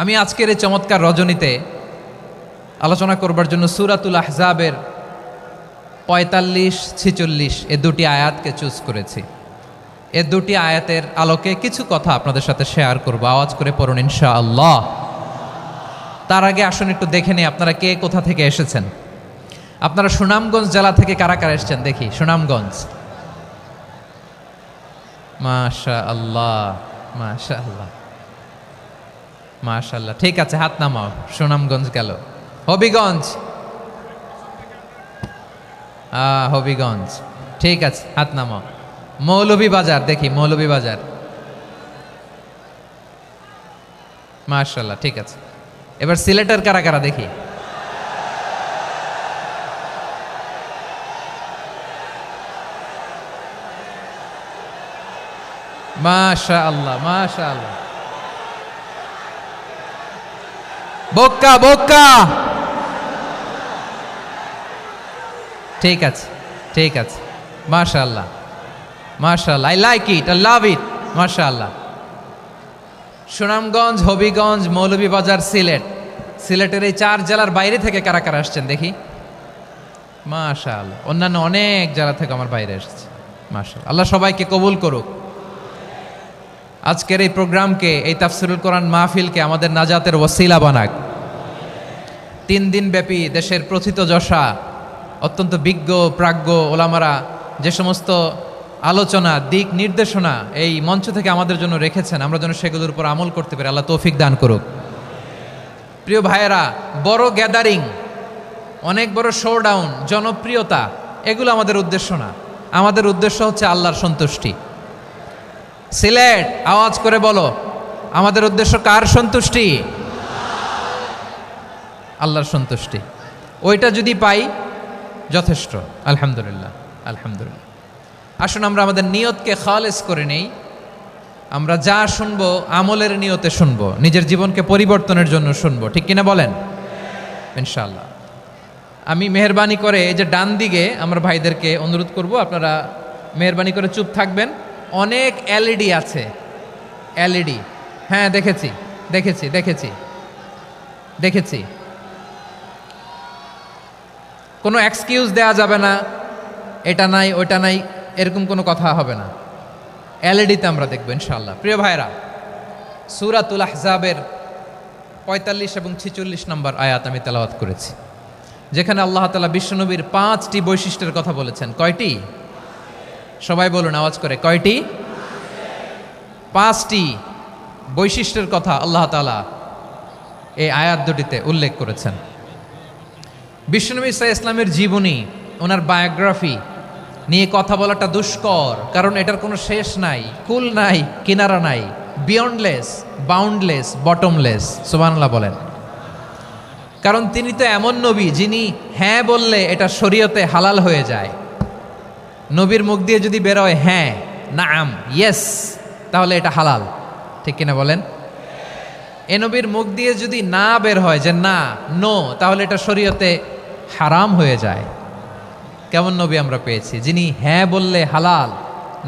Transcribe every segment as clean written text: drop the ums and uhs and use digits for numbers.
আমি আজকের এই চমৎকার রজনীতে আলোচনা করবার জন্য সূরাতুল আহজাবের ৪৫-৪৬ এ দুটি আয়াতকে চুজ করেছি। এ দুটি আয়াতের আলোকে কিছু কথা আপনাদের সাথে শেয়ার করব। আওয়াজ করে পড়ুন ইনশাআল্লাহ। তার আগে আসুন একটু দেখে নিই আপনারা কে কোথা থেকে এসেছেন। আপনারা সুনামগঞ্জ জেলা থেকে কারা কারা এসেছেন দেখি। সুনামগঞ্জ, মাশাআল্লাহ মাশাআল্লাহ মাশাআল্লাহ, ঠিক আছে, হাত নামাও। সুনামগঞ্জ গেল। হবিগঞ্জ, হবিগঞ্জ, ঠিক আছে, হাত নামাও। মৌলভীবাজার দেখি, মৌলভীবাজার, মাশাআল্লাহ, ঠিক আছে। এবার সিলেটের কারা কারা দেখি। মাশাআল্লাহ মাশাআল্লাহ। বক্কা বক্কা, ঠিক আছে ঠিক আছে, মাশাআল্লাহ মাশাআল্লাহ, I like it, I love it, মাশাআল্লাহ। সুনামগঞ্জ, হবিগঞ্জ, মৌলভীবাজার, সিলেট। সিলেটের এই 4 জেলার বাইরে থেকে কারা কারা আসছেন দেখি। মাশাআল্লাহ, অন্যান্য অনেক জেলা থেকে আমার বাইরে এসেছে, মাশাআল্লাহ। আল্লাহ সবাইকে কবুল করুক। আজকের এই প্রোগ্রামকে, এই তাফসিরুল কোরআন মাহফিলকে আমাদের নাজাতের ওসিলা বানাক। 3 দিন ব্যাপী দেশের প্রথিতযশা অত্যন্ত বিজ্ঞ প্রাজ্ঞ ওলামারা যে সমস্ত আলোচনা, দিক নির্দেশনা এই মঞ্চ থেকে আমাদের জন্য রেখেছেন, আমরা যেন সেগুলোর উপর আমল করতে পারি। আল্লাহ তৌফিক দান করুক। প্রিয় ভাইয়েরা, বড় গ্যাদারিং, অনেক বড় শোডাউন, জনপ্রিয়তা, এগুলো আমাদের উদ্দেশ্য না। আমাদের উদ্দেশ্য হচ্ছে আল্লাহর সন্তুষ্টি। সিলেট, আওয়াজ করে বলো, আমাদের উদ্দেশ্য কার সন্তুষ্টি? আল্লাহর সন্তুষ্টি। ওইটা যদি পাই যথেষ্ট, আলহামদুলিল্লাহ আলহামদুলিল্লাহ। আসুন আমরা আমাদের নিয়তকে খালেস করে নেই। আমরা যা শুনবো আমলের নিয়তে শুনবো, নিজের জীবনকে পরিবর্তনের জন্য শুনবো, ঠিক কিনা বলেন? ইনশাআল্লাহ। আমি মেহরবানি করে এই যে ডান দিকে আমার ভাইদেরকে অনুরোধ করব, আপনারা মেহরবানি করে চুপ থাকবেন। অনেক এলইডি আছে, এলইডি, হ্যাঁ দেখেছি দেখেছি দেখেছি দেখেছি। কোনো এক্সকিউজ দেয়া যাবে না, এটা নাই ওইটা নাই, এরকম কোনো কথা হবে না। এলইডিতে আমরা দেখবো ইনশাআল্লাহ। প্রিয় ভাইরা, সূরাতুল আহজাবের ৪৫ এবং ৪৬ নম্বর আয়াত আমি তেলাওয়াত করেছি, যেখানে আল্লাহ তাআলা বিশ্বনবীর 5টি বৈশিষ্ট্যের কথা বলেছেন। কয়টি? সবাই বলুন আওয়াজ করে, কয়টি? 5টি বৈশিষ্ট্যের কথা আল্লাহ তাআলা এই আয়াত দুটিতে উল্লেখ করেছেন। বিশ্বনবী সাল্লাল্লাহু আলাইহি ইসলামের জীবনী, ওনার বায়োগ্রাফি নিয়ে কথা বলাটা দুষ্কর, কারণ এটার কোনো শেষ নাই, কুল নাই, কিনারা নাই, বিয়ন্ডলেস, বাউন্ডলেস, বটমলেস। সুবহানাল্লাহ বলেন। কারণ তিনি তো এমন নবী যিনি হ্যাঁ বললে এটা শরীয়তে হালাল হয়ে যায়। নবীর মুখ দিয়ে যদি বেরোয় হ্যাঁ, নাম, ইয়েস, তাহলে এটা হালাল, ঠিক কিনা বলেন? এ নবীর মুখ দিয়ে যদি না বের হয় যে না, নো, তাহলে এটা শরীয়তে হারাম হয়ে যায়। কেমন নবী আমরা পেয়েছি, যিনি হ্যাঁ বললে হালাল,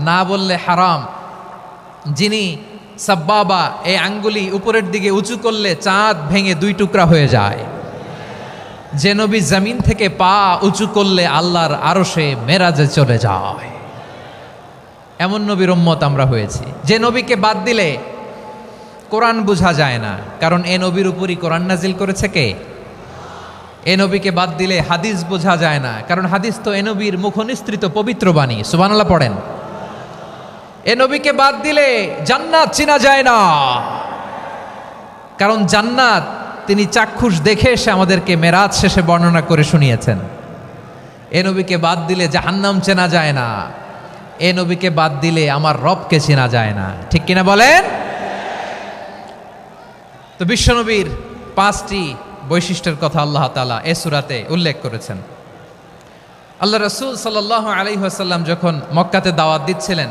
না বললে হারাম, যিনি সাব্বাবা, এই আঙ্গুলি উপরের দিকে উঁচু করলে চাঁদ ভেঙে 2 টুকরা হয়ে যায়, যে নবী জমিন থেকে পা উঁচু করলে আল্লাহর আরশে মেরাজে চলে যায়, এমন নবীর উম্মত আমরা হয়েছি। যে নবীকে বাদ দিলে কোরআন বোঝা যায় না, কারণ এ নবীর উপরই কোরআন নাজিল করেছে কে? এ নবীকে বাদ দিলে হাদিস বোঝা যায় না, কারণ হাদিস তো এ নবীর মুখনিসৃত পবিত্র বাণী। সুবহানাল্লাহ পড়েন। এ নবীকে বাদ দিলে জান্নাত চেনা যায় না, কারণ জান্নাত তিনি চাক্ষুষ দেখে এসে আমাদেরকে মেরাজ শেষে বর্ণনা করে শুনিয়েছেন। এ নবীকে বাদ দিলে জাহান্নাম চেনা যায় না, এ নবীকে বাদ দিলে আমার রবকে চেনা যায় না, ঠিক কিনা বলেন? তো বিশ্বনবীর 5টি বৈশিষ্ট্যের কথা আল্লাহ তাআলা এ সূরাতে উল্লেখ করেছেন। আল্লাহ রাসূল সাল্লাল্লাহু আলাইহি ওয়াসাল্লাম যখন মক্কাতে দাওয়াত দিচ্ছিলেন,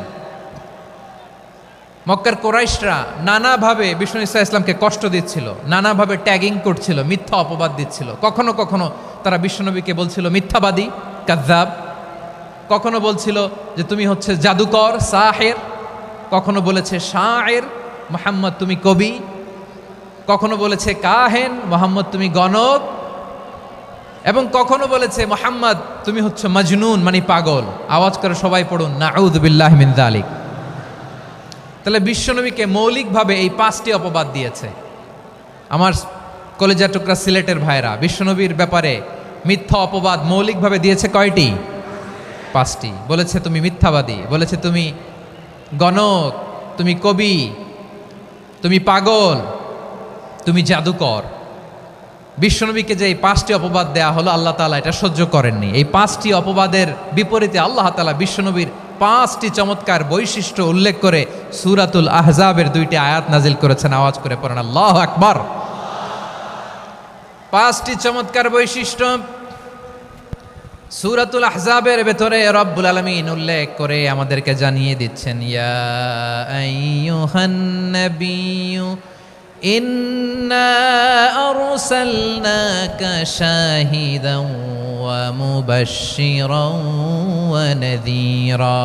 মক্কার কুরাইশরা নানাভাবে বিষ্ণু ইসা ইসলামকে কষ্ট দিচ্ছিল, নানাভাবে ট্যাগিং করছিল, মিথ্যা অপবাদ দিচ্ছিল। কখনো কখনো তারা বিশ্বনবীকে বলছিল মিথ্যাবাদী, কাযযাব। কখনো বলছিল যে তুমি হচ্ছে জাদুকর, সাহের। কখনো বলেছে শায়ের, মুহাম্মদ তুমি কবি। কখনো বলেছে কাহেন, মোহাম্মদ তুমি গণক, এবং কখনো বলেছে মোহাম্মদ তুমি হচ্ছে মাজনুন মানে পাগল। আওয়াজ করে সবাই পড়ুন নাউযু বিল্লাহি মিন যালিক। তাহলে বিশ্বনবীকে মৌলিকভাবে এই 5টি অপবাদ দিয়েছে। আমার কলেজার টুকরা সিলেটের ভাইরা, বিশ্বনবীর ব্যাপারে মিথ্যা অপবাদ মৌলিকভাবে দিয়েছে কয়টি? 5টি। বলেছে তুমি মিথ্যাবাদী, বলেছে তুমি গণক, তুমি কবি, তুমি পাগল, তুমি জাদুকর। বিশ্বনবীকে যে এই 5টি অপবাদ দেয়া হলো, আল্লাহ তাআলা এটা সহ্য করেননি। এই 5টি অপবাদের বিপরীতে আল্লাহ তাআলা বিশ্বনবীর 5টি চমৎকার বৈশিষ্ট্য উল্লেখ করে সূরাতুল আহজাবের 2টি আয়াত নাজিল করেছেন। আওয়াজ করে পড়েন আল্লাহু আকবার। 5টি চমৎকার বৈশিষ্ট্য সূরাতুল আহজাবের ভেতরে রব্বুল আলামিন উল্লেখ করে আমাদেরকে জানিয়ে দিচ্ছেন, ইয়া আইয়ুহান নাবিয়্যু ইন্না আরসালনাকা শাহিদান ওয়া মুবাশশিরান ওয়া নাযীরা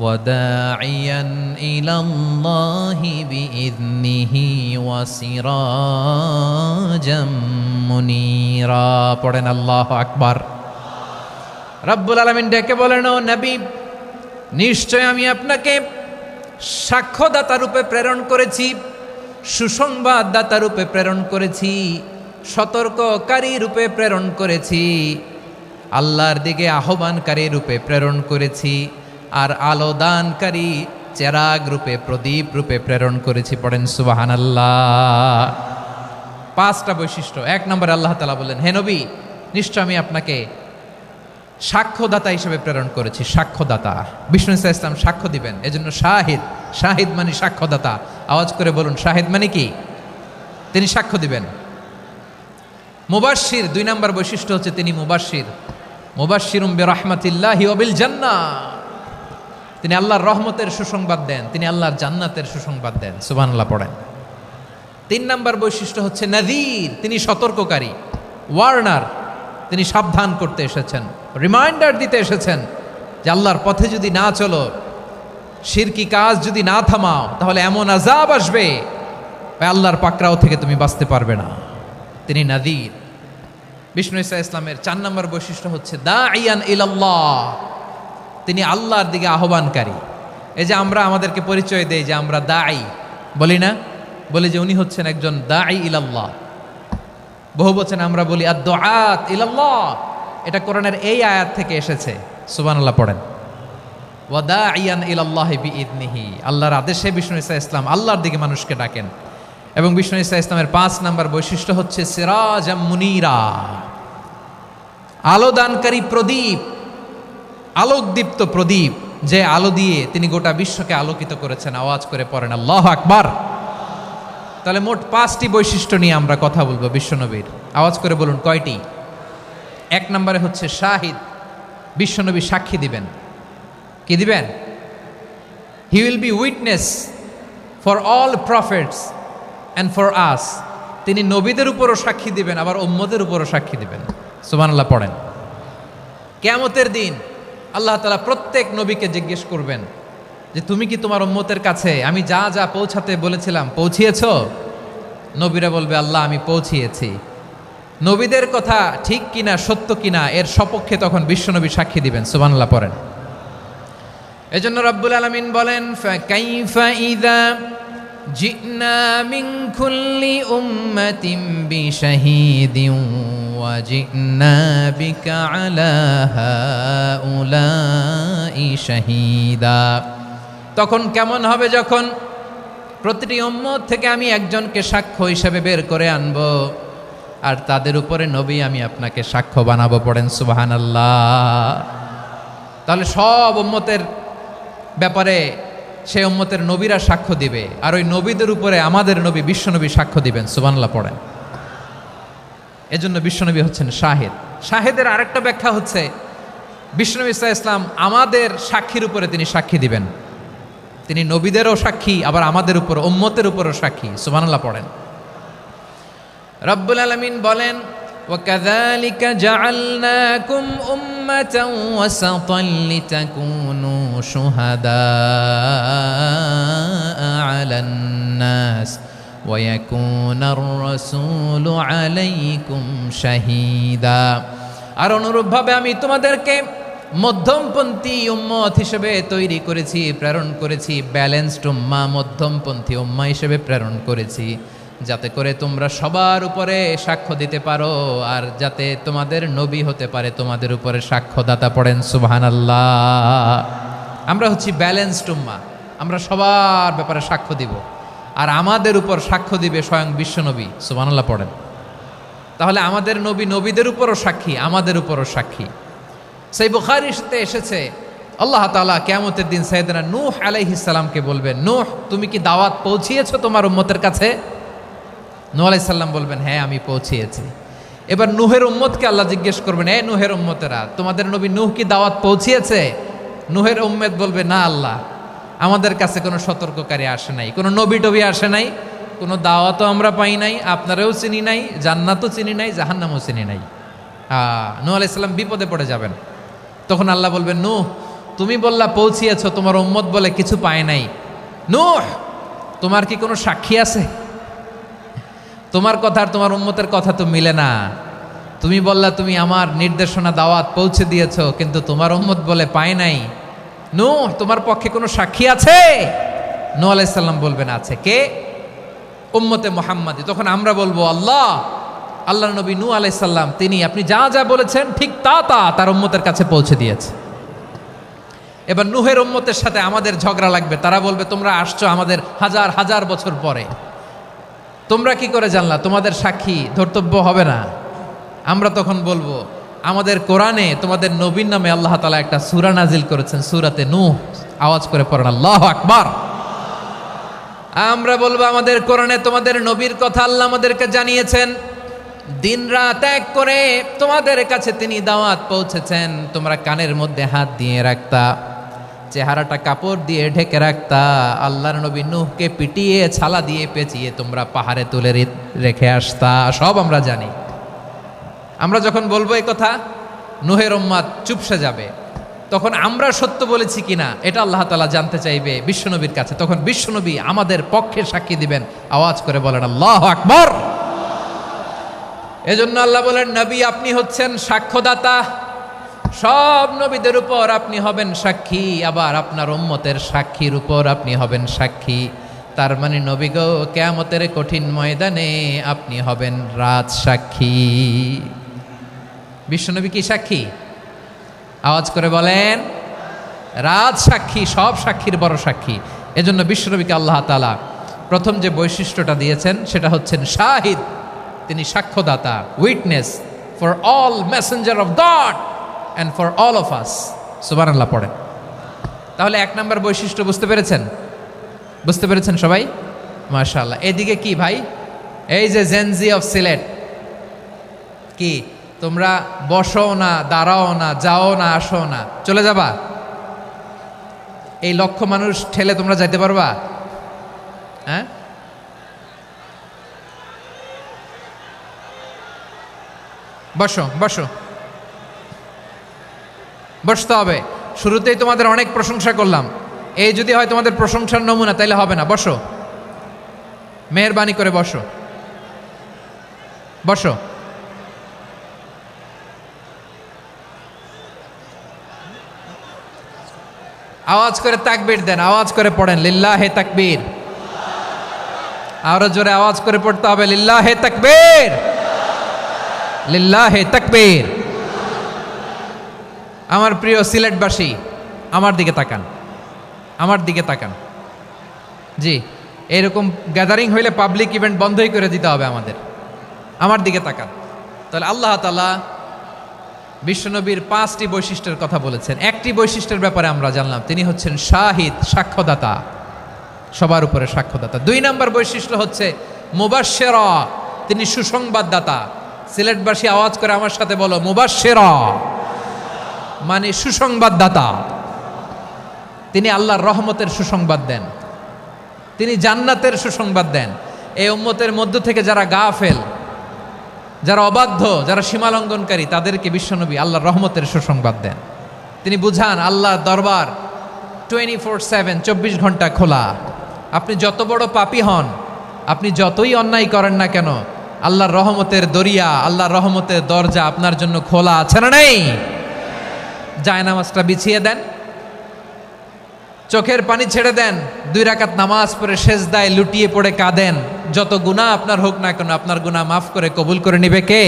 ওয়া দাঈয়ান ইলাল্লাহি বিইذনিহি ওয়া সিরাজাম মুনীরা। পড়েন আল্লাহু আকবার। রব্বুল আলামিন ডেকে বলেন, ও নবী, নিশ্চয় আমি আপনাকে সাক্ষ্যদাতা রূপে প্রেরণ করেছি, সুসংবাদদাতা রূপে প্রেরণ করেছি, সতর্ককারী রূপে প্রেরণ করেছি, আল্লাহর দিকে আহ্বানকারী রূপে প্রেরণ করেছি, আর আলো দানকারী চেরাগ রূপে, প্রদীপ রূপে প্রেরণ করেছি। পড়েন সুবহানাল্লাহ। 5টা বৈশিষ্ট্য। 1 নম্বরে আল্লাহ তাআলা বললেন, হে নবী, নিশ্চয় আমি আপনাকে সাক্ষ্যদাতা হিসেবে প্রেরণ করেছি। সাক্ষ্যদাতা, বিষ্ণু ইসা ইসলাম সাক্ষ্য দিবেন, এজন্য শাহিদ। শাহিদ মানে সাক্ষ্যদাতা। আওয়াজ করে বলুন, শাহিদ মানে কি? তিনি সাক্ষ্য দিবেন। মুবাশশির, 2 নম্বর বৈশিষ্ট্য হচ্ছে তিনি মুবাশশির। মুবাশশিরুম বিরাহমাতিল্লাহি ওয়া বিল জান্নাহ, তিনি আল্লাহর রহমতের সুসংবাদ দেন, তিনি আল্লাহর জান্নাতের সুসংবাদ দেন। সুবহানাল্লাহ পড়েন। 3 নম্বর বৈশিষ্ট্য হচ্ছে নাযীর, তিনি সতর্ককারী, ওয়ার্নার, তিনি সাবধান করতে এসেছেন, রিমাইন্ডার দিতে এসেছেন যে আল্লাহর পথে যদি না চলো, শিরকি কাজ যদি না থামাও, তাহলে এমন আযাব আসবে আল্লাহর পাকড়াও থেকে তুমি বাঁচতে পারবে না। তিনি নাযীর। বিষ্ণু ইসা ইসলামের 4 নম্বর বৈশিষ্ট্য হচ্ছে দাঈয়ান ইলাল্লাহ, তিনি আল্লাহর দিকে আহ্বানকারী। এই যে আমরা আমাদেরকে পরিচয় দেই যে আমরা দাঈ, বলি না? বলি যে উনি হচ্ছেন একজন দাঈ ইলাল্লাহ। বহু বচনে আমরা বলি আদ-দুআত ইলাল্লাহ। এটা কোরআনের এই আয়াত থেকে এসেছে। সুবহানাল্লাহ পড়েন। ওয়া দাঈয়ান ইলাল্লাহি বিইذনিহি, আল্লাহর আদেশে বিষ্ণু ইসা ইসলাম আল্লাহর দিকে মানুষকে ডাকেন। এবং বিষ্ণু ইসা ইসলামের 5 নম্বর বৈশিষ্ট্য হচ্ছে সিরাজাম মুনীরা, আলো দানকারী প্রদীপ, আলোকদীপ্ত প্রদীপ, যে আলো দিয়ে তিনি গোটা বিশ্বকে আলোকিত করেছেন। আওয়াজ করে পড়েন আল্লাহু আকবার। তাহলে মোট 5টি বৈশিষ্ট্য নিয়ে আমরা কথা বলবো বিশ্বনবীর। আওয়াজ করে বলুন কয়টি? 1 নম্বরে হচ্ছে শাহিদ, বিশ্বনবী সাক্ষী দিবেন। কি দিবেন? He will be witness for all prophets and for us. তিনি নবীদের উপরও সাক্ষী দিবেন, আবার উম্মতের উপরও সাক্ষী দিবেন। সুবহানাল্লাহ পড়েন। কিয়ামতের দিন আল্লাহ তাআলা প্রত্যেক নবীকে জিজ্ঞেস করবেন যে তুমি কি তোমার উম্মতের কাছে আমি যা যা পৌঁছাতে বলেছিলাম পৌঁছিয়েছো? নবীরা বলবে আল্লাহ আমি পৌঁছিয়েছি। নবীদের কথা ঠিক কিনা, সত্য কিনা, এর সপক্ষে তখন বিশ্বনবী সাক্ষী দিবেন। সুবহানাল্লাহ পড়েন। এজন্য রব্বুল আলামিন বলেন, ফাকাইফা ইযা জি'না মিন কুল্লি উম্মাতিন বিশাহীদিন ওয়া জি'না বিকা আলা হাউলাই শাহীদা। তখন কেমন হবে যখন প্রতিটি উম্মত থেকে আমি একজনকে সাক্ষ্য হিসেবে বের করে আনব, আর তাদের উপরে নবী আমি আপনাকে সাক্ষ্য বানাবো। পড়েন সুবহানাল্লাহ। তাহলে সব উম্মতের ব্যাপারে সে উম্মতের নবীরা সাক্ষ্য দিবে, আর ওই নবীদের উপরে আমাদের নবী বিশ্বনবী সাক্ষ্য দিবেন। সুবহানাল্লাহ পড়েন। এজন্য বিশ্বনবী হচ্ছেন শাহিদ। শাহিদের আরেকটা ব্যাখ্যা হচ্ছে বিশ্বনবী সাল্লাল্লাহু আলাইহি ওয়াসাল্লাম আমাদের সাক্ষীর উপরে তিনি সাক্ষী দিবেন। তিনি নবীদেরও সাক্ষী, আবার আমাদের উপর উম্মতের উপরও সাক্ষী। সুবহানাল্লাহ পড়েন। রব্বুল আলামিন বলেন, وَكَذَلِكَ جَعَلْنَاكُمْ أُمَّةً وَسَطًا لِتَكُونُوا شُهَدَاءَ عَلَى النَّاسِ ويكون الرسول عليكم شهيدا। আর অনুরূপভাবে আমি তোমাদেরকে মধ্যমপন্থী উম্মত হিসেবে তৈরি করেছি, প্রেরণ করেছি, ব্যালেন্সড উম্মাহ, মধ্যমপন্থী উম্মাহ হিসেবে প্রেরণ করেছি, যাতে করে তোমরা সবার উপরে সাক্ষ্য দিতে পারো, আর যাতে তোমাদের নবী হতে পারে তোমাদের উপরে সাক্ষ্যদাতা। পড়েন সুবহানাল্লাহ। আমরা হচ্ছি ব্যালেন্সড উম্মাহ, আমরা সবার ব্যাপারে সাক্ষ্য দিব, আর আমাদের উপর সাক্ষ্য দিবে স্বয়ং বিশ্বনবী। সুবহানাল্লাহ পড়েন। তাহলে আমাদের নবী নবীদের উপরও সাক্ষী, আমাদের উপরও সাক্ষী। সেই বুখারীতে এসেছে আল্লাহ তাআলা কিয়ামতের দিন সাইয়েদনা নূহ আলাইহিস সালামকে বলবেন, নূহ তুমি কি দাওয়াত পৌঁছিয়েছো তোমার উম্মতের কাছে? নূহ আলাইহিস সালাম বলবেন, হ্যাঁ আমি পৌঁছিয়েছি। এবার নূহের উম্মতকে আল্লাহ জিজ্ঞেস করবেন, এ নূহের উম্মতেরা, তোমাদের নবী নূহ কি দাওয়াত পৌঁছিয়েছে? নূহের উম্মত বলবে, না আল্লাহ, আমাদের কাছে কোনো সতর্ককারী আসে নাই, কোনো নবী টবি আসে নাই, কোনো দাওয়াতও আমরা পাই নাই, আপনারাও চিনি নাই, জান্নাতও চিনি নাই, জাহান্নামও চিনি নাই। নূহ আলাইহিস সালাম বিপদে পড়ে যাবেন। তখন আল্লাহ বলবেন, নূহ তুমি বললা পৌঁছিয়েছো, তোমার উম্মত বলে কিছু পায় নাই। নূহ তোমার কি কোনো সাক্ষী আছে? তোমার কথা আর তোমার উম্মতের কথা তো মিলে না। তুমি বললা তুমি আমার নির্দেশনা দাওয়াত পৌঁছে দিয়েছো, কিন্তু তোমার উম্মত বলে পায় নাই। নূহ তোমার পক্ষে কোনো সাক্ষী আছে? নূহ আলাইহিস সালাম বলবেন, আছে। কে? উম্মতে মুহাম্মাদি। তখন আমরা বলবো, আল্লাহ নবী নূহ আলাইহিস সালাম তিনি আপনি যা যা বলেছেন ঠিক তা তার উম্মতের কাছে পৌঁছে দিয়েছে। এবার নূহের উম্মতের সাথে আমাদের ঝগড়া লাগবে। তারা বলবে, তোমরা আসছো আমাদের হাজার হাজার বছর পরে, তোমরা কি করে জানলা? তোমাদের সাক্ষী ধর্তব্য হবে না। আমরা তখন বলবো, আমাদের কোরআনে তোমাদের নবীর নামে আল্লাহ তাআলা একটা সূরা নাজিল করেছেন, সূরাতে নূহ। আওয়াজ করে পড়েন আল্লাহু আকবার। আমরা বলবো, আমাদের কোরআনে তোমাদের নবীর কথা আল্লাহ আমাদেরকে জানিয়েছেন, দিন রাত এক করে তোমাদের কাছে তিনি দাওয়াত পৌঁছেছেন। তোমরা কানের মধ্যে হাত দিয়ে রাখতা, চেহারাটা কাপড় দিয়ে ঢেকে রাখতা, আল্লাহর নবী নূহকে পিটিয়ে ছালা দিয়ে পেঁচিয়ে তোমরা পাহাড়ে তুলে রেখে আসতা। সব আমরা জানি। আমরা যখন বলবো এই কথা, নূহের উম্মত চুপসে যাবে। তখন আমরা সত্য বলেছি কিনা এটা আল্লাহ তাআলা জানতে চাইবে বিশ্বনবীর কাছে। তখন বিশ্বনবী আমাদের পক্ষে সাক্ষী দিবেন। আওয়াজ করে বলেন আল্লাহু আকবার। এজন্য আল্লাহ বলেন, নবী আপনি হচ্ছেন সাক্ষ্যদাতা, সব নবীদের উপর আপনি হবেন সাক্ষী, আবার আপনার উম্মতের সাক্ষীর উপর আপনি হবেন সাক্ষী। তার মানে নবী গো, কিয়ামতের কঠিন ময়দানে আপনি হবেন রাজ সাক্ষী। বিশ্বনবী কি সাক্ষী? আওয়াজ করে বলেন, রাজ সাক্ষী, সব সাক্ষীর বড় সাক্ষী। এজন্য বিশ্বনবীকে আল্লাহ তাআলা প্রথম যে বৈশিষ্ট্যটা দিয়েছেন সেটা হচ্ছেন শাহিদ। তিনি সাক্ষ্যদাতা, witness for all messenger of God and for all of us. সুবহানাল্লাহ পড়েন। তাহলে এক নম্বর বৈশিষ্ট্য বুঝতে পেরেছেন? বুঝতে পেরেছেন সবাই? মাশাআল্লাহ। এদিকে কি ভাই, এই যে জেনজি অফ সিলেট, কি তোমরা বসো না, দাঁড়াও না, যাও না, আসো না, চলে যাবা? এই লক্ষ মানুষ ঠেলে তোমরা যাইতে পারবা? হ্যাঁ, বসো বসো, বসতে হবে। শুরুতেই তোমাদের অনেক প্রশংসা করলাম, এই যদি হয় তোমাদের প্রশংসার নমুনা, তাইলে হবে না। বসো, মেহেরবানি করে বসো, বসো। আওয়াজ করে তাকবীর দেন, আওয়াজ করে পড়েন লিল্লাহে তাকবীর। আরো জোরে আওয়াজ করে পড়তে হবে, লিল্লাহে তাকবীর, লিল্লাহে তাকবীর। আমার প্রিয় সিলেটবাসী, আমার দিকে তাকান, আমার দিকে তাকান। জি, এরকম গ্যাদারিং হইলে পাবলিক ইভেন্ট বন্ধই করে দিতে হবে আমাদের। আমার দিকে তাকান। তাহলে আল্লাহ তাআলা বিশ্বনবীর 5টি বৈশিষ্ট্যের কথা বলেছেন। একটি বৈশিষ্ট্যের ব্যাপারে আমরা জানলাম, তিনি হচ্ছেন শাহিদ, সাক্ষ্যদাতা, সবার উপরে সাক্ষ্যদাতা। 2 নম্বর বৈশিষ্ট্য হচ্ছে মুবাশশিরা, তিনি সুসংবাদদাতা। সিলেটবাসী আওয়াজ করে আমার সাথে বলো, মুবাশশিরা মানে সুসংবাদদাতা। তিনি আল্লাহর রহমতের সুসংবাদ দেন, তিনি জান্নাতের সুসংবাদ দেন। এই উম্মতের মধ্য থেকে যারা গাফেল, যারা অবাধ্য, যারা সীমালঙ্ঘনকারী, তাদেরকে বিশ্বনবী আল্লাহর রহমতের সুসংবাদ দেন। তিনি বুঝান আল্লাহর দরবার 24/7, 24 ঘন্টা খোলা। আপনি যত বড় পাপী হন, আপনি যতই অন্যায় করেন না কেন, আল্লাহর রহমতের দরিয়া, আল্লাহর রহমতের দরজা আপনার জন্য খোলা আছে না নেই? জায়নামাজটা বিছিয়ে দেন, চোখের পানি ছেড়ে দেন, 2 রাকাত নামাজ পড়ে সেজদায় লুটিয়ে পড়ে কাঁদেন। যত গুনাহ আপনার হোক না কেন, আপনার গুনাহ মাফ করে কবুল করে নিবে কে?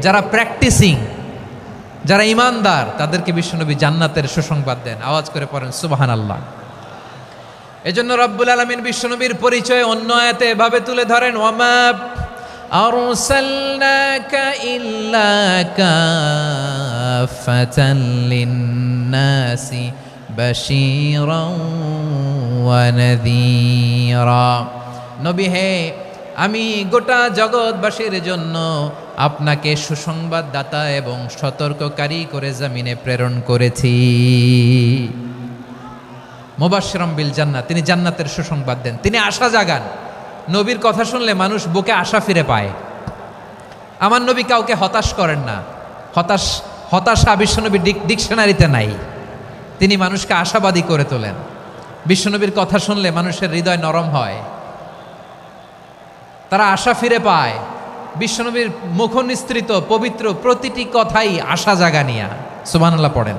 যারা প্র্যাকটিসিং, যারা ইমানদার, তাদেরকে বিশ্বনবী জান্নাতের সুসংবাদ দেন। আওয়াজ করে পড়েন সুবহানাল্লাহ। এজন্য রব্বুল আলামিন বিশ্বনবীর পরিচয় অন্য আয়াতে এভাবে তুলে ধরেন, ওয়ামা আরসালনাকা ইল্লা কাফাতান লিন্নাসি বাশীরাও ওয়া নাযীরা। নবী হে, আমি গোটা জগৎবাসীর জন্য আপনাকে সুসংবাদদাতা এবং সতর্ককারী করে জমিনে প্রেরণ করেছি। মুবাশশিরাম বিল জান্নাত, তিনি জান্নাতের সুসংবাদ দেন, তিনি আশা জাগান। নবীর কথা শুনলে মানুষ বুকে আশা ফিরে পায়। আমার নবী কাউকে হতাশ করেন না। হতাশা বিশ্বনবীর ডিকশনারিতে নাই। তিনি মানুষকে আশাবাদী করে তোলেন। বিশ্বনবীর কথা শুনলে মানুষের হৃদয় নরম হয়, তারা আশা ফিরে পায়। বিশ্বনবীর মুখ নিঃসৃত পবিত্র প্রতিটি কথাই আশা জাগানিয়া। সুবহানাল্লাহ পড়েন।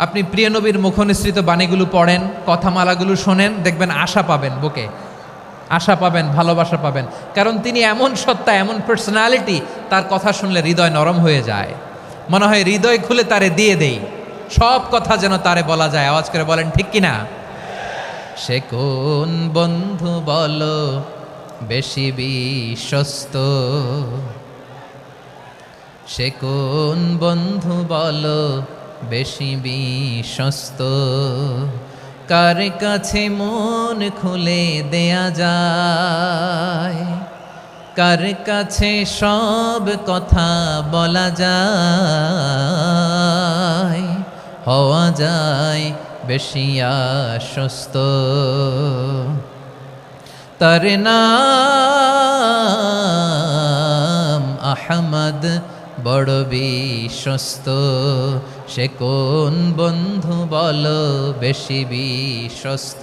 আপনি প্রিয় নবীর মুখ নিঃসৃত বাণীগুলো পড়েন, কথামালাগুলো শোনেন, দেখবেন আশা পাবেন, বুকে আশা পাবেন, ভালোবাসা পাবেন। কারণ তিনি এমন সত্তা, এমন পার্সোনালিটি, তার কথা শুনলে হৃদয় নরম হয়ে যায়। মনে হয় হৃদয় খুলে তারে দিয়ে দেই, সব কথা যেন তারে বলা যায়। আওয়াজ করে বলেন ঠিক কিনা? সে কোন বন্ধু বলো বেশি বিশ্বস্ত, সে কোন বন্ধু বলো বেশি বিশ্বস্ত, কার কাছে মন খুলে দেয়া যায়, কার কাছে সব কথা বলা যায়, হওয়া যায় বেশি আশ্বস্ত। তার নাম আহমদ, বড় বিশ্বস্ত। সে কোন বন্ধু বলো বেশি বিশ্বস্ত,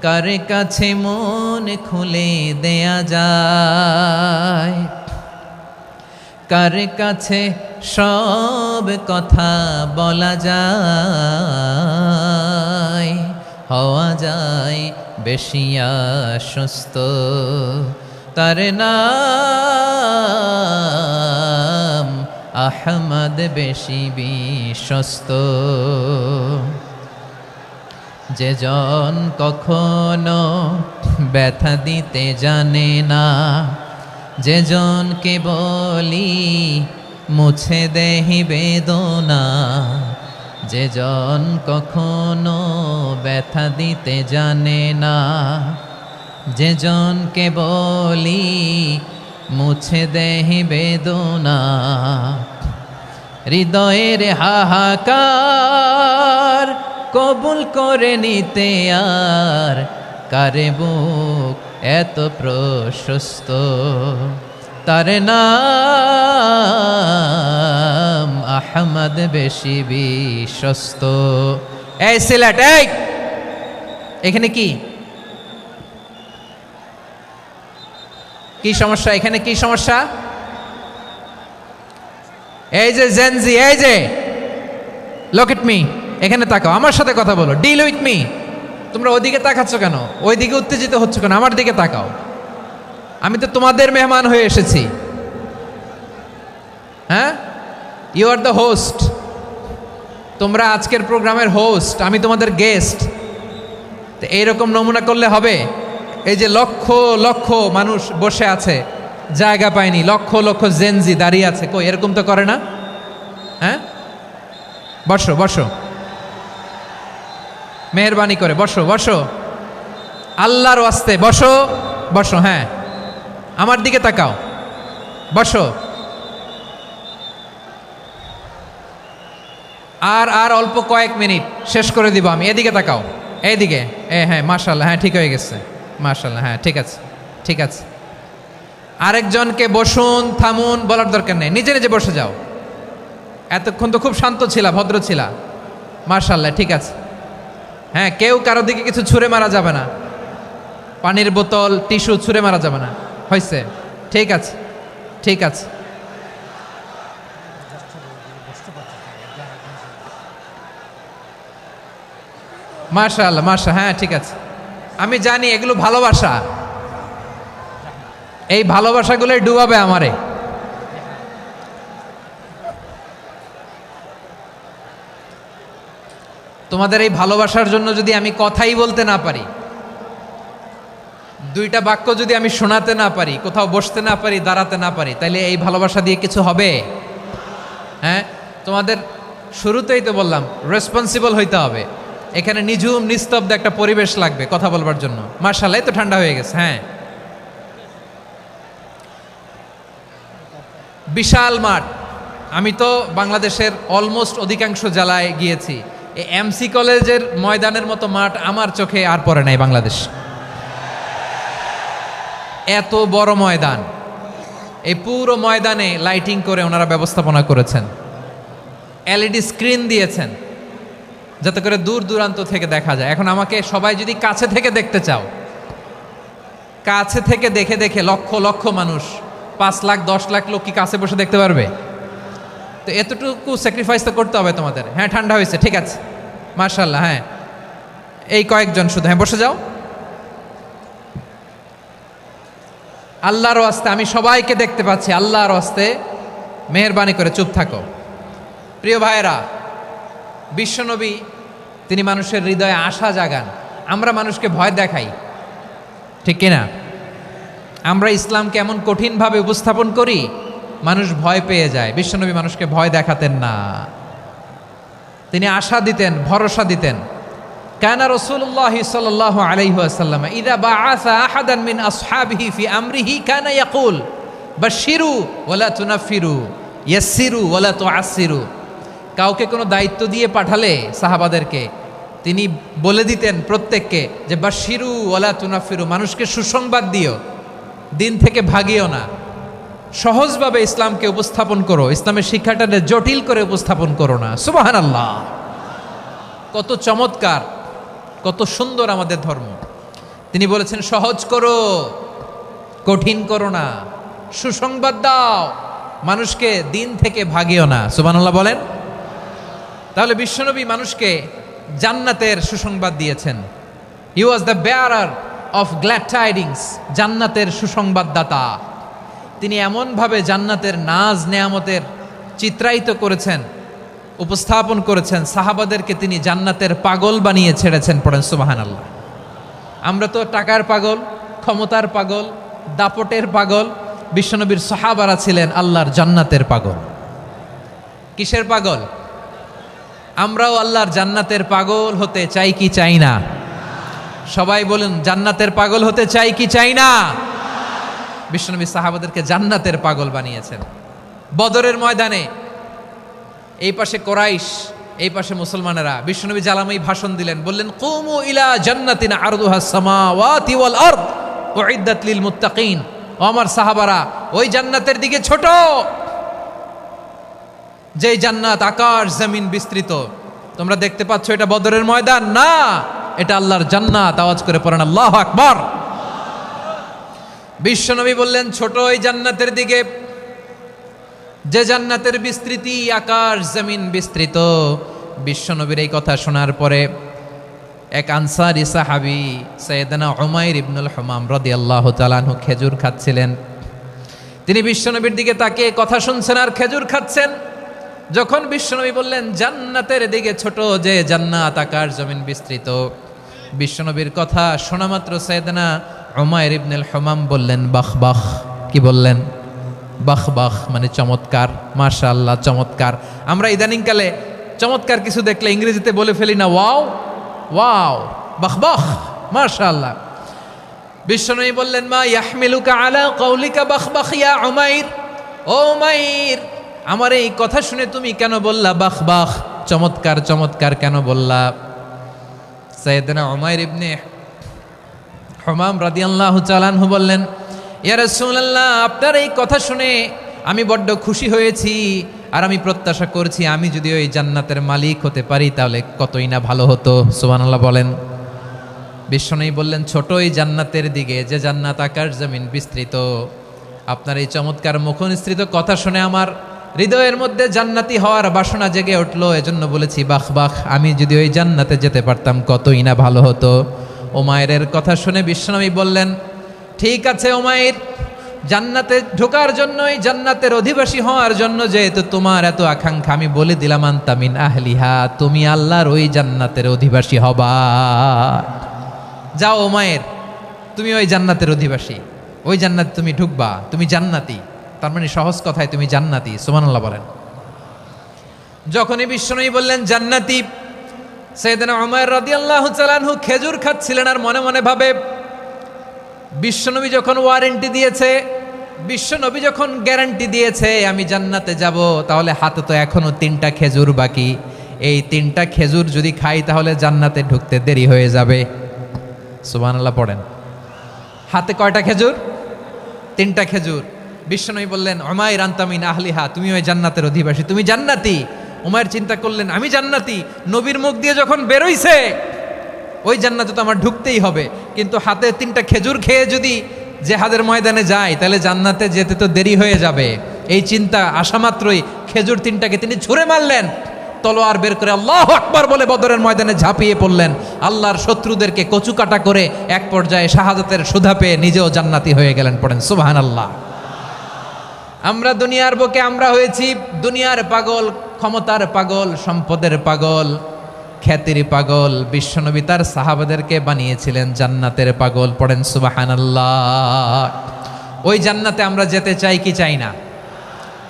কার কাছে মন খুলে দেয়া যায়, কার কাছে সব কথা বলা যায়, হওয়া যায় বেশি আশ্বস্ত। তার নাম আহমদ, বেশি বিশ্বস্ত। যে জন কখনো ব্যথা দিতে জানে না, যে জনকে বলি মুছে দেহি বেদনা, যে জন কখনো ব্যথা দিতে জানে না, যে জনকে বলি মুছে দেহি বেদনা, হৃদয়ের হাহাকার কবুল করে নিতে আর কারে বুক এত প্রশস্ত। তার নাম আহমদ, বেশি বিশ্বস্ত। এই সিলেট, এই এখানে কি কি সমস্যা? এখানে কি সমস্যা? এই যে জেনজি, এই যে লুক এট মি, এখানে তাকাও, আমার সাথে কথা বলো, ডিল উইথ মি। তোমরা ওইদিকে তাকাচ্ছ কেন? ওইদিকে উত্তেজিত হচ্ছ কেন? আমার দিকে তাকাও। আমি তো তোমাদের মেহমান হয়ে এসেছি। হ্যাঁ, ইউ আর দ্য হোস্ট। তোমরা আজকের প্রোগ্রামের হোস্ট, আমি তোমাদের গেস্ট। তো এইরকম নমুনা করলে হবে? এই যে লক্ষ লক্ষ মানুষ বসে আছে, জায়গা পায়নি, লক্ষ লক্ষ জেনজি দাঁড়িয়ে আছে, কই এরকম তো করে না? হ্যাঁ, বসো বসো, মেহরবানি করে বসো বসো, আল্লাহর ওয়াস্তে বসো বসো। হ্যাঁ, আমার দিকে তাকাও, বসো। আর অল্প কয়েক মিনিট, শেষ করে দিব আমি। এদিকে তাকাও, এইদিকে। হ্যাঁ, মাশাআল্লাহ, হ্যাঁ ঠিক হয়ে গেছে, মাশাআল্লাহ, হ্যাঁ ঠিক আছে ঠিক আছে। আরেকজনকে বসুন, থামুন বলার দরকার নেই, নিজে নিজে বসে যাও। এতক্ষণ তো খুব শান্ত ছিলা, ভদ্র ছিলা, মাশাআল্লাহ ঠিক আছে। হ্যাঁ, কেউ কারো দিকে কিছু ছুঁড়ে মারা যাবে না। পানির বোতল, টিস্যু ছুঁড়ে মারা যাবে না। হয়েছে? ঠিক আছে, ঠিক আছে। মাশাআল্লাহ, হ্যাঁ ঠিক আছে। আমি জানি এগুলো ভালোবাসা, এই ভালোবাসাগুলোই ডুবাবে আমারে। তোমাদের এই ভালোবাসার জন্য যদি আমি কথাই বলতে না পারি, দুইটা বাক্য যদি আমি শোনাতে না পারি, কোথাও বসতে না পারি, দাঁড়াতে না পারি, তাইলে এই ভালোবাসা দিয়ে কিছু হবে? হ্যাঁ, তোমাদের শুরুতেই তো বললাম রেসপন্সিবল হইতে হবে। এখানে নিঝুম নিস্তব্ধ একটা পরিবেশ লাগবে কথা বলবার জন্য। মাশাআল্লাহ, তো ঠান্ডা হয়ে গেছে। হ্যাঁ, বিশাল মাঠ। আমি তো বাংলাদেশের অলমোস্ট অধিকাংশ জেলায় গিয়েছি। এই এমসি কলেজের ময়দানের মতো মাঠ আমার চোখে আর পড়ে নাই বাংলাদেশ। এত বড় ময়দান, এই পুরো ময়দানে লাইটিং করে ওনারা ব্যবস্থাপনা করেছেন, এলইডি স্ক্রিন দিয়েছেন যাতে করে দূর দূরান্ত থেকে দেখা যায়। এখন আমাকে সবাই যদি কাছে থেকে দেখতে চাও, কাছে থেকে দেখে দেখে লক্ষ লক্ষ মানুষ, 5 লাখ 10 লাখ লোক কি কাছে বসে দেখতে পারবে? তো এতটুকু স্যাক্রিফাইস তো করতে হবে তোমাদের। হ্যাঁ, ঠান্ডা হয়েছে, ঠিক আছে, মাশাআল্লাহ। হ্যাঁ, এই কয়েকজন শুধু, হ্যাঁ বসে যাও। আল্লাহর ওয়াস্তে আমি সবাইকে দেখতে পাচ্ছি, আল্লাহর ওয়াস্তে মেহেরবানি করে চুপ থাকো। প্রিয় ভাইয়েরা, বিশ্বনবী তিনি মানুষের হৃদয়ে আশা জাগান। আমরা মানুষকে ভয় দেখাই, ঠিক কিনা? আমরা ইসলামকে এমন কঠিনভাবে উপস্থাপন করি, মানুষ ভয় পেয়ে যায়। বিশ্বনবী মানুষকে ভয় দেখাতেন না, তিনি আশা দিতেন, ভরসা দিতেন। কানা রাসূলুল্লাহ সাল্লাল্লাহু আলাইহি ওয়াসাল্লাম ইযা বাআসা আহাদান মিন আসহাবিহি ফি আমরিহি কানা ইয়াকুল বাশশিরু ওয়ালা তুনাফিরু ইয়াসসিরু ওয়ালা তুআসসিরু। কাউকে কোনো দায়িত্ব দিয়ে পাঠালে সাহাবাদেরকে তিনি বলে দিতেন প্রত্যেককে যে বাশশিরু ওয়ালা তুনাফিরু, মানুষকে সুসংবাদ দিও, দিন থেকে ভাগিও না। সহজভাবে ইসলামকে উপস্থাপন করো, ইসলামের শিক্ষাটাকে জটিল করে উপস্থাপন করো না। সুবহানাল্লাহ, কত চমৎকার, কত সুন্দর আমাদের ধর্ম। তিনি বলেছেন সহজ করো, কঠিন করো না, সুসংবাদ দাও, মানুষকে দিন থেকে ভাগিও না। সুবহানাল্লাহ বলেন। তাহলে বিশ্বনবী মানুষকে জান্নাতের সুসংবাদ দিয়েছেন। He was the bearer of glad tidings, জান্নাতের সুসংবাদদাতা। তিনি এমনভাবে জান্নাতের নাজ নেয়ামতের চিত্রায়িত করেছেন, উপস্থাপন করেছেন, সাহাবাদেরকে তিনি জান্নাতের পাগল বানিয়ে ছেড়েছেন। পড়েন সুবহানাল্লাহ। আমরা তো টাকার পাগল, ক্ষমতার পাগল, দাপটের পাগল। বিশ্বনবীর সাহাবারা ছিলেন আল্লাহর জান্নাতের পাগল। কিসের পাগল? আমরাও আল্লাহর জান্নাতের পাগল হতে চাই কি চাই না? সবাই বলুন, জান্নাতের পাগল হতে চাই কি চাই না? বিশ্বনবী সাহাবাদেরকে জান্নাতের পাগল বানিয়েছেন। বদরের ময়দানে এই পাশে কোরাইশ, এই পাশে মুসলমানেরা। বিশ্বনবী জালামাই ভাষণ দিলেন, বললেন কুমু ইলা জান্নাতিন আরদুহাস সামাওয়াতি ওয়াল আরদ উইদ্দাত লিল মুত্তাকিন। ও আমার সাহাবারা, ওই জান্নাতের দিকে ছোট, যে জান্নাত আকাশ জমিন বিস্তৃত। তোমরা দেখতে পাচ্ছ এটা বদরের ময়দান না, এটা আল্লাহর জান্নাত। আওয়াজ করে পড়েন আল্লাহু আকবার। বিশ্বনবী বললেন ছোট ওই জান্নাতের দিকে, যে জান্নাতের বিস্তৃতি আকাশ জমিন বিস্তৃত। বিশ্বনবীর এই কথা শোনার পরে এক আনসারী সাহাবী সাইয়েদনা উমাইর ইবনুল হুমাম রাদিয়াল্লাহু তাআলা আনহু খেজুর খাচ্ছিলেন। তিনি বিশ্বনবীর দিকে তাকিয়ে কথা শুনছেন আর খেজুর খাচ্ছেন। যখন বিশ্বনবী বললেন জান্নাতের দিকে ছোট, যে জান্নাত আকাশ জমিন বিস্তৃত, বিশ্বনবীর কথা শোনা মাত্র সাইয়েদনা উমাইর ইবনুল হুমাম বললেন বাহ বাহ। কি বললেন? বাহ বাহ, মানে চমৎকার, মাশাআল্লাহ চমৎকার। আমরা ইদানিংকালে চমৎকার কিছু দেখলে ইংরেজিতে বলে ফেলি না ওয়াও ওয়াও, বাহ বাহ, মাশাআল্লাহ। বিশ্বনবী বললেন মা ইয়াহমিলুকা আলা কওলিকা বাহ বাহ ইয়া উমাইর। ও উমাইর, আমার এই কথা শুনে তুমি কেন বললা বাহ বাহ, চমৎকার চমৎকার কেন বললা? সাইয়েদনা উমাইর ইবনে হুমাম রাদিয়াল্লাহু তাআলা আনহু বললেন ইয়া রাসূলুল্লাহ, আপনার এই কথা শুনে আমি বড্ড খুশি হয়েছি, আর আমি প্রত্যাশা করছি আমি যদি ওই জান্নাতের মালিক হতে পারি তাহলে কতই না ভালো হতো। সুবহানাল্লাহ বলেন। বিশ্বনবী বললেন, ছোট এই জান্নাতের দিকে, যে জান্নাত আকাশ জমিন বিস্তৃত। আপনার এই চমৎকার মুখনিসৃত কথা শুনে আমার হৃদয়ের মধ্যে জান্নাতি হওয়ার বাসনা জেগে উঠলো। এজন্য বলেছি, বাহ বাহ, আমি যদি ওই জান্নাতে যেতে পারতাম কতই না ভালো হতো। উমাইরের কথা শুনে বিশ্বনবী বললেন, ঠিক আছে উমাইর, জান্নাতে ঢোকার জন্যই, জান্নাতের অধিবাসী হওয়ার জন্য যেহেতু তোমার এত আকাঙ্ক্ষা, আমি বলে দিলাম, আনতা মিন আহলিহা, তুমি আল্লাহর ওই জান্নাতের অধিবাসী হবা। যাও উমাইর, তুমি ওই জান্নাতের অধিবাসী, ওই জান্নাতে তুমি ঢুকবা, তুমি জান্নাতি। তার মানে সহজ কথায় তুমি জান্নাতি। সুবহানাল্লাহ বলেন। যখনই বিশ্বনবী বললেন জান্নাতি, সাইয়েদনা উমাইর রাদিয়াল্লাহু তাআলা আনহু খেজুর খাচ্ছিলেন আর মনে মনে ভাবে, বিশ্বনবী যখন ওয়ারেন্টি দিয়েছে, বিশ্বনবী যখন গ্যারান্টি দিয়েছে আমি জান্নাতে যাব, তাহলে হাতে তো এখনো 3টা খেজুর বাকি। এই 3টা খেজুর যদি খাই তাহলে জান্নাতে ঢুকতে দেরি হয়ে যাবে। সুবহানাল্লাহ পড়েন। হাতে কয়টা খেজুর? 3টা খেজুর। বিশ্বনবী বললেন, উমাইর আনতা মিন আহলিহা, তুমি ওই জান্নাতের অধিবাসী, তুমি জান্নাতি। উমাইর চিন্তা করলেন, আমি জান্নাতি, নবীর মুখ দিয়ে যখন বেরোইছে ওই জান্নাতে তো আমার ঢুকতেই হবে, কিন্তু হাতে 3টা খেজুর খেয়ে যদি জেহাদের ময়দানে যাই তাহলে জান্নাতে যেতে তো দেরি হয়ে যাবে। এই চিন্তা আসা মাত্রই খেজুর 3টাকে তিনি ছুঁড়ে মারলেন, তলোয়ার বের করে আল্লাহু আকবার বলে বদরের ময়দানে ঝাঁপিয়ে পড়লেন। আল্লাহর শত্রুদেরকে কচুকাটা করে এক পর্যায়ে শাহাদাতের সুধা পেয়ে নিজেও জান্নাতি হয়ে গেলেন। পড়েন সুবহানাল্লাহ। আমরা দুনিয়ার বুকে আমরা হয়েছি দুনিয়ার পাগল, ক্ষমতার পাগল, সম্পদের পাগল, খ্যাতির পাগল। বিশ্বনবী তার সাহাবাদেরকে বানিয়েছিলেন জান্নাতের পাগল। পড়েন সুবহানাল্লাহ। ওই জান্নাতে আমরা যেতে চাই কি চাই না?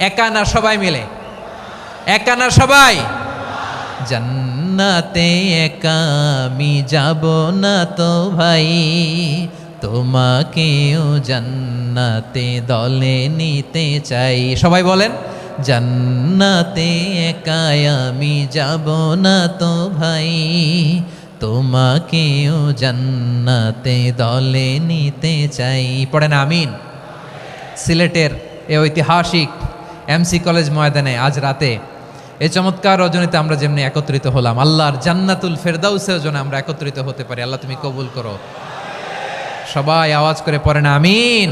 একা না সবাই মিলে? একা না সবাই? জান্নাতে একা আমি যাব না তো ভাই, তোমাকেও জান্নাতে দলে নিতে চাই। সবাই বলেন, জান্নাতে একা আমি যাব না তো ভাই, তোমাকেও জান্নাতে দলে নিতে চাই। পড়েন আমিন। সিলেটের এ ঐতিহাসিক এমসি কলেজ ময়দানে আজ রাতে এই চমৎকার রজনীতে আমরা যেমনি একত্রিত হলাম, আল্লাহর জান্নাতুল ফেরদাউসের জন্য আমরা একত্রিত হতে পারি। আল্লাহ তুমি কবুল করো। সবাই আওয়াজ করে পড়েন আমিন।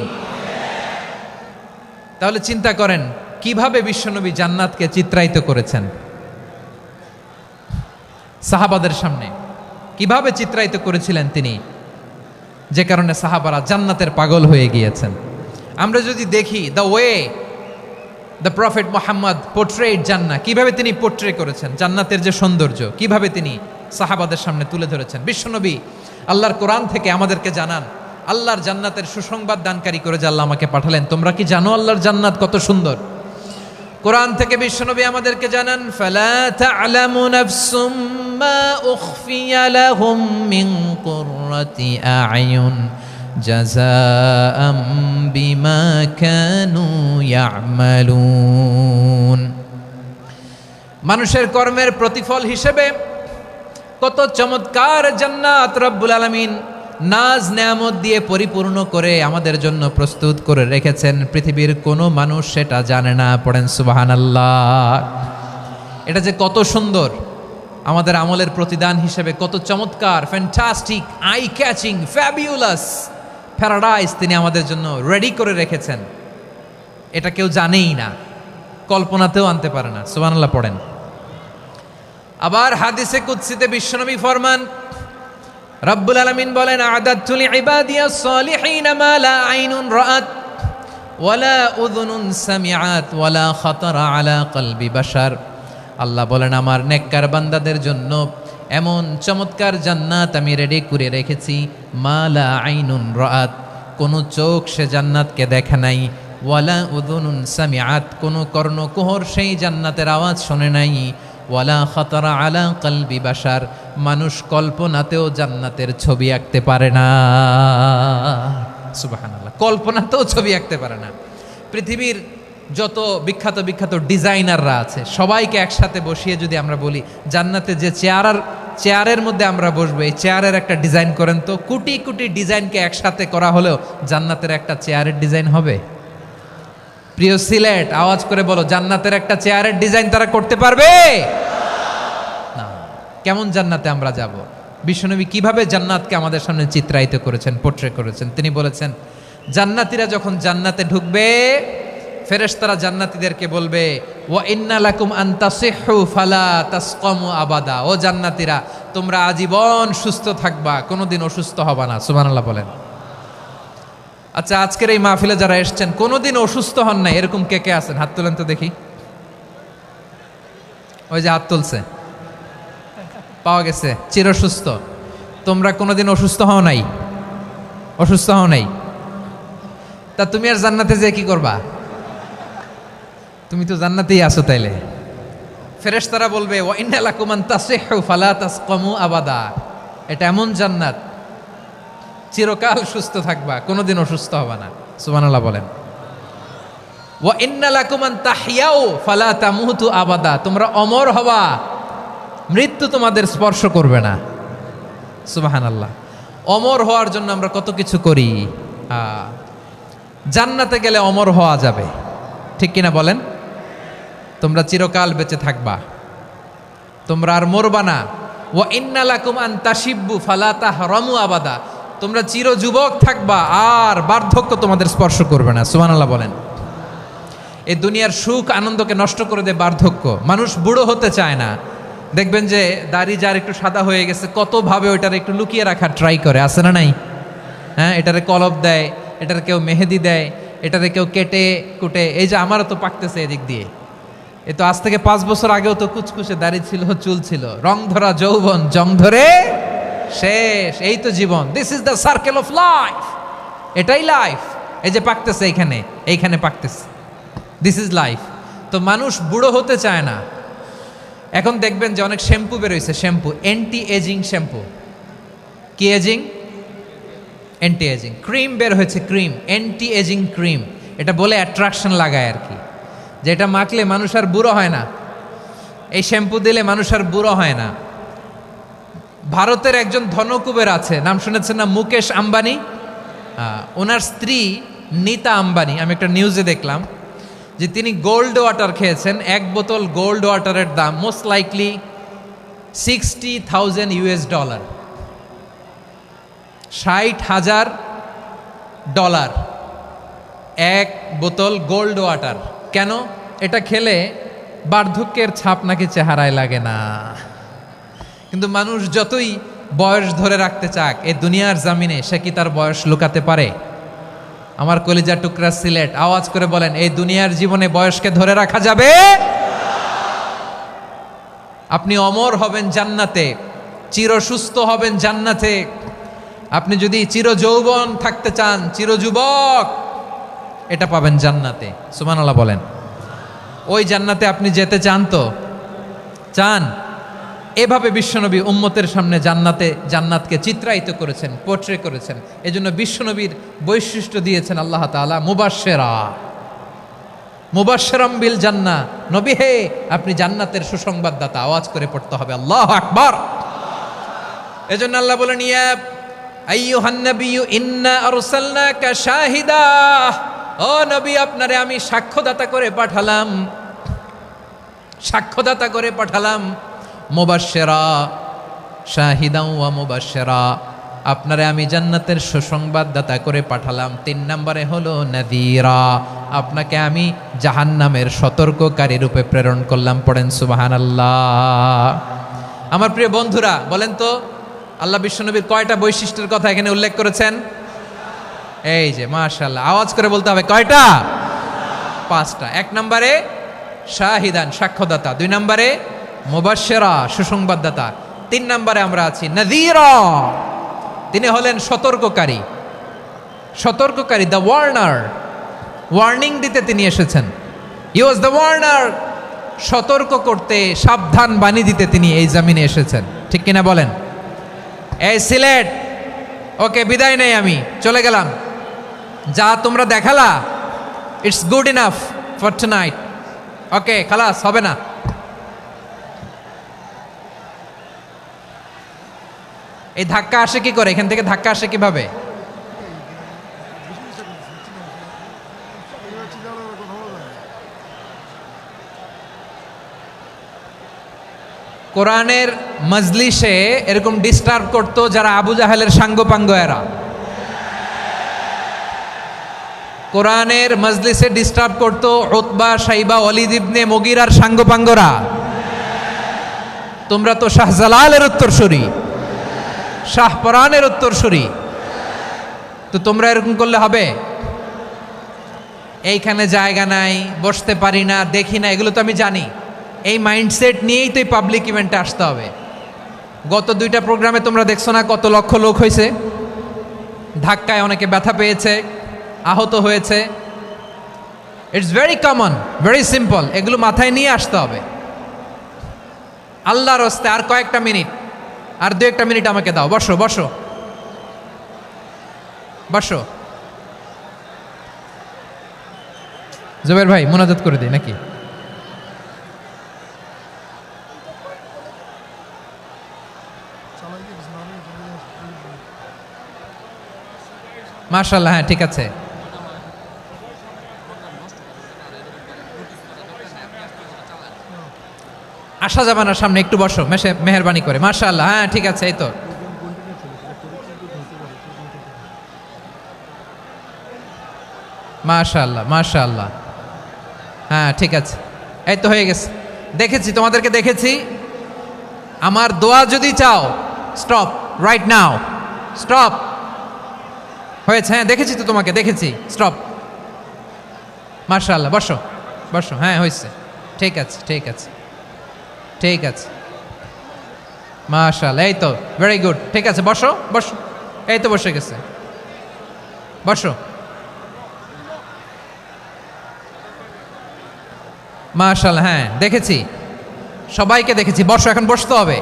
তাহলে চিন্তা করেন কিভাবে বিশ্বনবী জান্নাতকে চিত্রায়িত করেছেন সাহাবাদের সামনে, কিভাবে চিত্রায়িত করেছিলেন তিনি, যে কারণে সাহাবারা জান্নাতের পাগল হয়ে গিয়েছেন। আমরা যদি দেখি the way the prophet Muhammad portrait জান্নাত, কিভাবে তিনি পোর্ট্রে করেছেন জান্নাতের যে সৌন্দর্য, কিভাবে তিনি সাহাবাদের সামনে তুলে ধরেছেন। বিশ্বনবী আল্লাহর কোরআন থেকে আমাদেরকে জানান, আল্লাহর জান্নাতের সুসংবাদ দানকারী করে যে আল্লাহ আমাকে পাঠালেন। তোমরা কি জানো আল্লাহর জান্নাত কত সুন্দর? কোরআন থেকে বিশ্বনবী আমাদেরকে জানান, ফালা তা'লামু নাফসুম মা উখফিয়া লাহুম মিন কুররাতি আ'য়ুন জাযাআম বিমা কানু ইয়া'মালুন। মানুষের কর্মের প্রতিফল হিসেবে কত চমৎকার জান্নাত রব্বুল আলামিন নাজ নেয়ামত দিয়ে পরিপূর্ণ করে আমাদের জন্য প্রস্তুত করে রেখেছেন। পৃথিবীর কোনো মানুষ সেটা জানে না। পড়েন সুবহানাল্লাহ। এটা যে কত সুন্দর, আমাদের আমলের প্রতিদান হিসেবে কত চমৎকার, fantastic, eye catching, fabulous paradise তিনি আমাদের জন্য রেডি করে রেখেছেন। এটা কেউ জানেই না, কল্পনাতেও আনতে পারে না। সুবহানাল্লাহ পড়েন। আবার হাদিসে কুদসিতে বিশ্বনবী ফরমান, রব্বুল আলামিন বলেন, আ'দাদতু লিইবাদিয়াস সালিহিন মা লা আইনুন রাআত ওয়ালা উযুনুন সামিআত ওয়ালা খাতারা আলা কলবি বাশার। আল্লাহ বলেন, আমার নেককার বান্দাদের জন্য এমন চমৎকার জান্নাত আমি রেডি করে রেখেছি, মা লা আইনুন রাআত, কোনো চোখ সে জান্নাতকে দেখে নাই, ওয়ালা উযুনুন সামিআত, কোনো কর্ণকুহর সেই জান্নাতের আওয়াজ শোনে নাই, ওয়ালা খাতারা আলা কলবি বাশার, মানুষ কল্পনাতেও জান্নাতের ছবি আঁকতে পারে না। সুবহানাল্লাহ, কল্পনাতেও ছবি আঁকতে পারে না। পৃথিবীর যত বিখ্যাত বিখ্যাত ডিজাইনাররা আছে সবাইকে একসাথে বসিয়ে যদি আমরা বলি জান্নাতে যে চেয়ারের মধ্যে আমরা বসবো, এই চেয়ারের একটা ডিজাইন করেন তো, কোটি কোটি ডিজাইনকে একসাথে করা হলেও জান্নাতের একটা চেয়ারের ডিজাইন হবে? প্রিয় সিলেট, আওয়াজ করে বলো, জান্নাতের একটা চেয়ারের ডিজাইন তারা করতে পারবে না। কেমন জান্নাতে আমরা যাব? বিশ্বনবী কিভাবে জান্নাতকে আমাদের সামনে চিত্রায়িত করেছেন, পোট্রে করেছেন। তিনি বলেছেন, জান্নাতীরা যখন জান্নাতে ঢুকবে, ফেরেশতারা জান্নাতীদেরকে বলবে, ওয়া ইন্না লাকুম আন তাসিহু ফালা তাসকামু আবাদা। ও জান্নাতীরা, তোমরা আজীবন সুস্থ থাকবা, কোনোদিন অসুস্থ হবা না। সুবহানাল্লাহ বলেন। আচ্ছা, আজকের এই মাহফিলে যারা এসেছেন কোনোদিন অসুস্থ হন নাই, এরকম কে কে আছেন? হাত তোলেন তো দেখি। ওই যে হাত তুলছে, পাওয়া গেছে, চিরসুস্থ। তোমরা কোনোদিন অসুস্থ হও নাই? অসুস্থ হও নাই? তা তুমি আর জান্নাতে যেয়ে কি করবা? তুমি তো জান্নাতেই আছো তাইলে। ফেরেশতারা বলবে, ওয়া ইন্না লাকুম আন তাসিহু ফালা তাসকামু আবাদা। এটা এমন জান্নাত, চিরকাল সুস্থ থাকবা, কোনোদিন অসুস্থ হবা না। সুবহানাল্লাহ বলেন। ওয়া ইন্না লাকুম আন তাহইয়াউ ফালা তামুতু আবাদা। তোমরা অমর হবা, মৃত্যু তোমাদের স্পর্শ করবে না। সুবহানাল্লাহ। অমর হওয়ার জন্য আমরা কত কিছু করি। জান্নাতে গেলে অমর হওয়া যাবে, ঠিক কিনা বলেন? তোমরা চিরকাল বেঁচে থাকবা, তোমরা আর মরবা না। ওয়া ইন্না লাকুম আন তাশিব্বু ফালা তাহরামু আবাদা। তোমরা চির যুবক থাকবা, আর বার্ধক্য তোমাদের স্পর্শ করবে না। সুবহানাল্লাহ বলেন। এই দুনিয়ার সুখ আনন্দকে নষ্ট করে দেয় বার্ধক্য। মানুষ বুড়ো হতে চায় না। দেখবেন যে দাড়ি যার একটু সাদা হয়ে গেছে, কতভাবে ওইটার একটু লুকিয়ে রাখার ট্রাই করে, আছে না নাই? হ্যাঁ, এটারে কলপ দেয়, এটার কেউ মেহেদি দেয়, এটারে কেউ কেটে কুটে। এই যে আমারও তো পাকতেছে এদিক দিয়ে। এ তো আজ থেকে 5 বছর আগেও তো কুচকুচে দাড়ি ছিল, চুল ছিল, রং ধরা যৌবন, জং ধরে শেষ। এই তো জীবন। This is the circle of life. এটাই লাইফ। এই যে পাকতেছে এইখানে, এইখানে পাকতেছে, দিস ইজ লাইফ। তো মানুষ বুড়ো হতে চায় না। এখন দেখবেন যে অনেক শ্যাম্পু বেরোইছে, শ্যাম্পু, অ্যান্টি এজিং শ্যাম্পু। কি এজিং? Anti ageing. ক্রিম বের হয়েছে, ক্রিম, অ্যান্টি এজিং ক্রিম। এটা বলে অ্যাট্রাকশন লাগায় আর কি, যে এটা মাখলে মানুষ আর বুড়ো হয় না, এই শ্যাম্পু দিলে মানুষ আর বুড়ো হয় না। ভারতের একজন ধনকুবের আছে, নাম শুনেছেন না? মুকেশ আম্বানি। ওনার স্ত্রী নীতা আম্বানি, আমি একটা নিউজে দেখলাম যে তিনি গোল্ড ওয়াটার খেয়েছেন। 1 বোতল গোল্ড ওয়াটারের দাম মোস্ট লাইকলি $60,000 $60,000 1 বোতল গোল্ড ওয়াটার। কেন? এটা খেলে বার্ধক্যের ছাপ নাকি চেহারায় লাগে না। কিন্তু মানুষ যতই বয়স ধরে রাখতে চাক, এই দুনিয়ার জামিনে সে কি তার বয়স লুকাতে পারে? আমার কলিজা টুকরা সিলেট, আওয়াজ করে বলেন, এই দুনিয়ার জীবনে বয়সকে ধরে রাখা যাবে? আপনি অমর হবেন জান্নাতে, চির সুস্থ হবেন জান্নাতে। আপনি যদি চির যৌবন থাকতে চান, চির যুবক, এটা পাবেন জান্নাতে। সুবহানাল্লাহ বলেন। ওই জান্নাতে আপনি যেতে চান তো? চান? এভাবে বিশ্বনবী উম্মতের সামনে জান্নাতকে চিত্রায়িত করেছেন, পোট্রে করেছেন। এজন্য বিশ্বনবীর বৈশিষ্ট্য দিয়েছেন আল্লাহ তাআলা মুবাশশিরাম বিল জান্নাহ। নবী হে, আপনি জান্নাতের সুসংবাদদাতা। আওয়াজ করে পড়তে হবে আল্লাহু আকবার। এজন্য আল্লাহ বলেন, ইয়া আইয়ুহান নাবিয়্যু ইন্না আরসালনাকা শাহিদা। ও নবী, আপনারে আমি সাক্ষ্যদাতা করে পাঠালাম, সাক্ষ্যদাতা করে পাঠালাম। মুবাশশিরা, শাহিদাও ওয়া মুবাশশিরা, আপনারে আমি জান্নাতের সুসংবাদদাতা করে পাঠালাম। 3 নম্বরে হলো নাযীরা, আপনাকে আমি জাহান্নামের সতর্ককারী রূপে প্রেরণ করলাম। পড়েন সুবহানাল্লাহ। আমার প্রিয় বন্ধুরা, বলেন তো আল্লাহ বিশ্বনবীর কয়টা বৈশিষ্ট্যের কথা এখানে উল্লেখ করেছেন? এই যে মাশাআল্লাহ, আওয়াজ করে বলতে হবে, কয়টা? 5টা। 1 নম্বরে শাহিদান, সাক্ষ্যদাতা। 2 নম্বরে মুবাশশিরা, সুসংবাদদাতা। 3 নম্বরে আমরা আছি নাযীরা, তিনি হলেন সতর্ককারী। সতর্ককারী, দ্য ওয়ার্নার, ওয়ার্নিং দিতে তিনি এসেছেন। হি ওয়াজ দ্য ওয়ার্নার, সতর্ক করতে, সাবধান বাণী দিতে তিনি এই জমিনে এসেছেন। ঠিক কিনা বলেন? এই সিলেট, ওকে, বিদায় নেই, আমি চলে গেলাম। যা তোমরা দেখালা, it's good enough for tonight. Okay, খালাস, হবে না। এই ধাক্কা আসে কি করে? এখান থেকে ধাক্কা আসে কিভাবে? কোরআনের মজলিসে এরকম ডিস্টার্ব করতো যারা আবু জাহেলের সাঙ্গপাঙ্গ এরা। কোরআনের মজলিসে ডিস্টার্ব করতো উতবা, শাইবা, ওয়ালিদ ইবনে মুগীরার সাঙ্গপাঙ্গরা। তোমরা তো শাহজালালের উত্তরসূরি, শাহপরানের উত্তরসূরি, তো তোমরা এরকম করলে হবে? এইখানে জায়গা নাই, বসতে পারি না, দেখি না, এগুলো তো আমি জানি। এই মাইন্ডসেট নিয়েই তো এই পাবলিক ইভেন্টে আসতে হবে। গত 2টা প্রোগ্রামে তোমরা দেখছো না কত লক্ষ লোক হয়েছে, ধাক্কায় অনেকে ব্যথা পেয়েছে, আহত হয়েছে। It's very common, very simple, এগুলো মাথায় নিয়ে আসতে হবে। আল্লাহর রাস্তায় আর কয়েকটা মিনিট, আর 2-1টা মিনিট আমাকে দাও। বসো বসো বসো। জুবের ভাই মুনাজাত করে দিই নাকি? মাশাআল্লাহ, হ্যাঁ ঠিক আছে। আসা যাবে না সামনে, একটু বসো মেহেরবানি করে। মাশাআল্লাহ, হ্যাঁ ঠিক আছে। এই তো মাশাআল্লাহ মাশাআল্লাহ, হ্যাঁ ঠিক আছে, এই তো হয়ে গেছে। দেখেছি তোমাদেরকে, দেখেছি। আমার দোয়া যদি চাও, স্টপ রাইট নাও, স্টপ। হয়েছে, হ্যাঁ দেখেছি তো তোমাকে, দেখেছি, স্টপ। মাশাআল্লাহ, বসো বসো, হ্যাঁ হয়েছে, ঠিক আছে ঠিক আছে ঠিক আছে। মাশাআল্লাহ, এই তো ভেরি গুড, ঠিক আছে, বসো বসো। এই তো বসে গেছে, বসো। মাশাআল্লাহ, হ্যাঁ দেখেছি, সবাইকে দেখেছি। বসো, এখন বসতে হবে।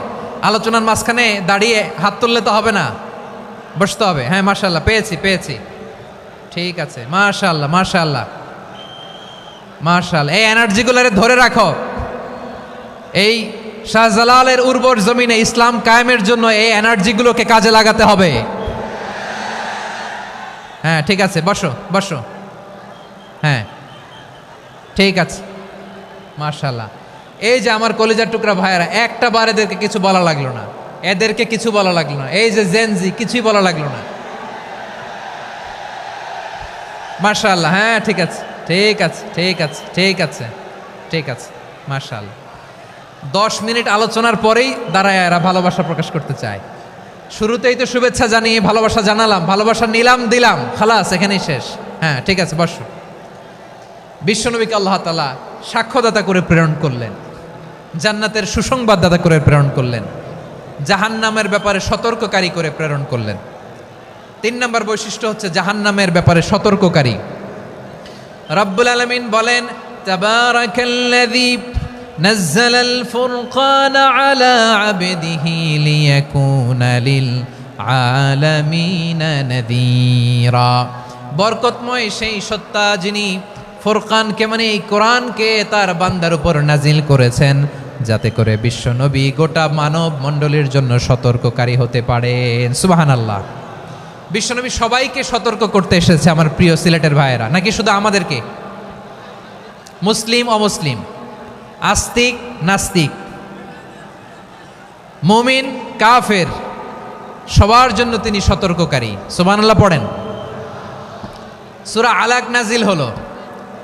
আলোচনার মাঝখানে দাঁড়িয়ে হাত তুললে তো হবে না, বসতে হবে। হ্যাঁ মাশাআল্লাহ, পেয়েছি পেয়েছি, ঠিক আছে। মাশাআল্লাহ মাশাআল্লাহ মাশাআল্লাহ, এই এনার্জিগুলোরে ধরে রাখো। এই শাহজালালের উর্বর জমিনে ইসলাম কায়েমের জন্য এই এনার্জিগুলোকে কাজে লাগাতে হবে। হ্যাঁ ঠিক আছে, বসো বসো, হ্যাঁ ঠিক আছে। মাশাআল্লাহ, এই যে আমার কলিজার টুকরা ভাইয়েরা, একটা বার এদেরকে কিছু বলা লাগলো না, এদেরকে কিছু বলা লাগলো না। এই যে জেনজি, কিছুই বলা লাগলো না। মাশাআল্লাহ, হ্যাঁ ঠিক আছে ঠিক আছে ঠিক আছে ঠিক আছে ঠিক আছে। মাশাআল্লাহ, 10 মিনিট আলোচনার পরেই দাঁড়ায় এরা ভালোবাসা প্রকাশ করতে চায়। শুরুতেই তো শুভেচ্ছা জানিয়ে ভালোবাসা জানালাম, ভালোবাসা নিলাম, দিলাম, খালাস, এখানেই শেষ। হ্যাঁ ঠিক আছে, বসো। বিশ্বনবীকে আল্লাহ তাআলা সাক্ষ্যদাতা করে প্রেরণ করলেন, জান্নাতের সুসংবাদদাতা করে প্রেরণ করলেন, জাহান্নামের ব্যাপারে সতর্ককারী করে প্রেরণ করলেন। 3 নম্বর বৈশিষ্ট্য হচ্ছে জাহান্নামের ব্যাপারে সতর্ককারী। রব্বুল আলামিন বলেন, তাবারাকাল্লাযী নাযালাল ফুরকানা আলা আবদিহি লিয়াকুনা লিল আলামিনা নাযীরা। বরকতময় সেই সত্তা যিনি ফুরকানকে, মানে এই কোরআনকে তার বান্দার উপর নাজিল করেছেন, যাতে করে বিশ্ব নবী গোটা মানব মণ্ডলীর জন্য সতর্ককারী হতে পারেন। সুবহানাল্লাহ। বিশ্বনবী সবাইকে সতর্ক করতে এসেছে, আমার প্রিয় সিলেটের ভাইয়েরা, নাকি শুধু আমাদেরকে? মুসলিম অমুসলিম, আস্তিক নাস্তিক, মুমিন কাফের, সবার জন্য তিনি সতর্ককারী। সুবহানাল্লাহ পড়েন। সূরা আলাক নাজিল হলো,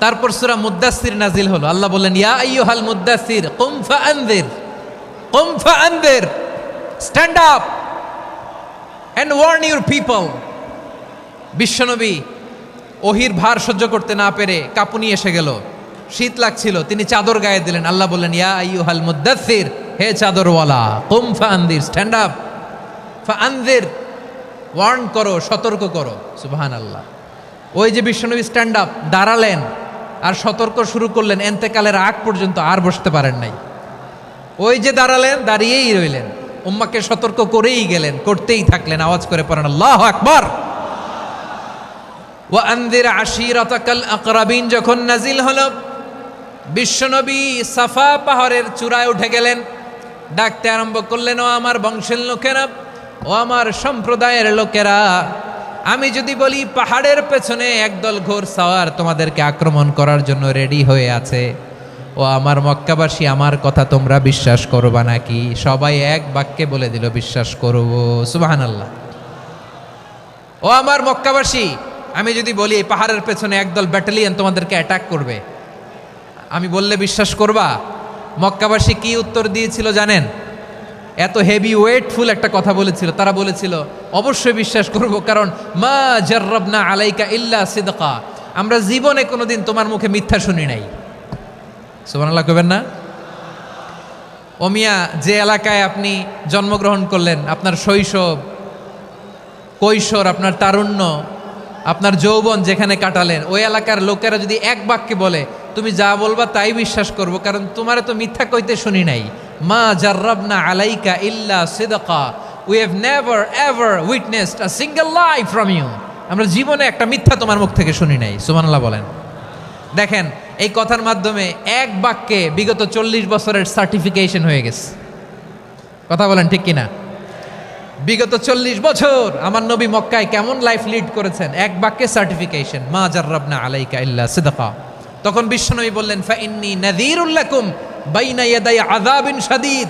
তারপর সূরা মুদ্দাসসির নাজিল হলো। আল্লাহ বললেন, ইয়া আইয়ুহাল মুদ্দাসসির কুম ফাআনযির, কুম ফাআনযির, stand up and warn your people. বিশ্বনবী ওহির ভার সহ্য করতে না পেরে কাঁপুনি এসে গেল, শীত লাগছিল, তিনি চাদর গায়ে দিলেন। আল্লাহ বললেন, ইয়া আইয়ুহাল মুদ্দাসসির, হে চাদরওয়ালা, কুম ফাআনযির, স্ট্যান্ড আপ, ফাআনযির, ওয়ার্ন করো, সতর্ক করো। সুবহানাল্লাহ। ওই যে বিশ্বনবী স্ট্যান্ড আপ, দাঁড়ালেন আর সতর্ক শুরু করলেন, এন্তেকালের আগ পর্যন্ত আর বসতে পারেন নাই। ওই যে দাঁড়ালেন, দাঁড়িয়েই রইলেন, উম্মাকে সতর্ক করেই গেলেন, করতেই থাকলেন। আওয়াজ করে পড়েন আল্লাহু আকবার। ওয়া আনযির আশীরাতাকাল আকরাবিন যখন নাজিল হলো, বিশ্বনবী সাফা পাহাড়ের চূড়ায় উঠে গেলেন, ডাকতে আরম্ভ করলেন, ও আমার বংশের লোকেরা, ও আমার সম্প্রদায়ের লোকেরা, আমি যদি বলি পাহাড়ের পেছনে একদল ঘোড় সাওয়ার তোমাদেরকে আক্রমণ করার জন্য রেডি হয়ে আছে, ও আমার মক্কাবাসী, আমার কথা তোমরা বিশ্বাস করবা নাকি? সবাই এক বাক্যে বলে দিল, বিশ্বাস করব। সুবহানাল্লাহ। ও আমার মক্কাবাসী, আমি যদি বলি এই পাহাড়ের পেছনে একদল ব্যাটালিয়ন তোমাদেরকে অ্যাটাক করবে, আমি বললে বিশ্বাস করবা? মক্কাবাসী কি উত্তর দিয়েছিল জানেন? এত হেভি ওয়েটফুল একটা কথা বলেছিল। তারা বলেছিল অবশ্যই বিশ্বাস করব, কারণ মা জাররাবনা আলাইকা ইল্লা সিদকা, আমরা জীবনে কোনোদিন তোমার মুখে মিথ্যা শুনি নাই। সুবহানাল্লাহ কইবেন না? ও মিয়া, যে এলাকায় আপনি জন্মগ্রহণ করলেন, আপনার শৈশব, কৈশোর, আপনার তারুণ্য, আপনার যৌবন যেখানে কাটালেন, ওই এলাকার লোকেরা যদি এক বাক্যে বলে তুমি যা বলবা তাই বিশ্বাস করব, কারণ তোমারে তো মিথ্যা কইতে শুনি নাই। মা জাররাবনা আলাইকা ইল্লা সিদকা, we have never ever witnessed a single lie from you, আমরা জীবনে একটা মিথ্যা তোমার মুখ থেকে শুনি নাই। সুবহানাল্লাহ বলেন। দেখেন, এই কথার মাধ্যমে এক বাক্যে বিগত 40 বছরের সার্টিফিকেশন হয়ে গেছে। কথা বলেন ঠিক কিনা? বিগত 40 বছর আমার নবী মক্কায় কেমন লাইফ লিড করেছেন, এক বাক্যে সার্টিফিকেশন, মা জাররাবনা আলাইকা ইল্লা সিদকা। তখন বিশ্বনবী বললেন, ফাইন্নী নাযীরুল লাকুম বাইনা ইয়াদাই আযাবিন শাদীদ,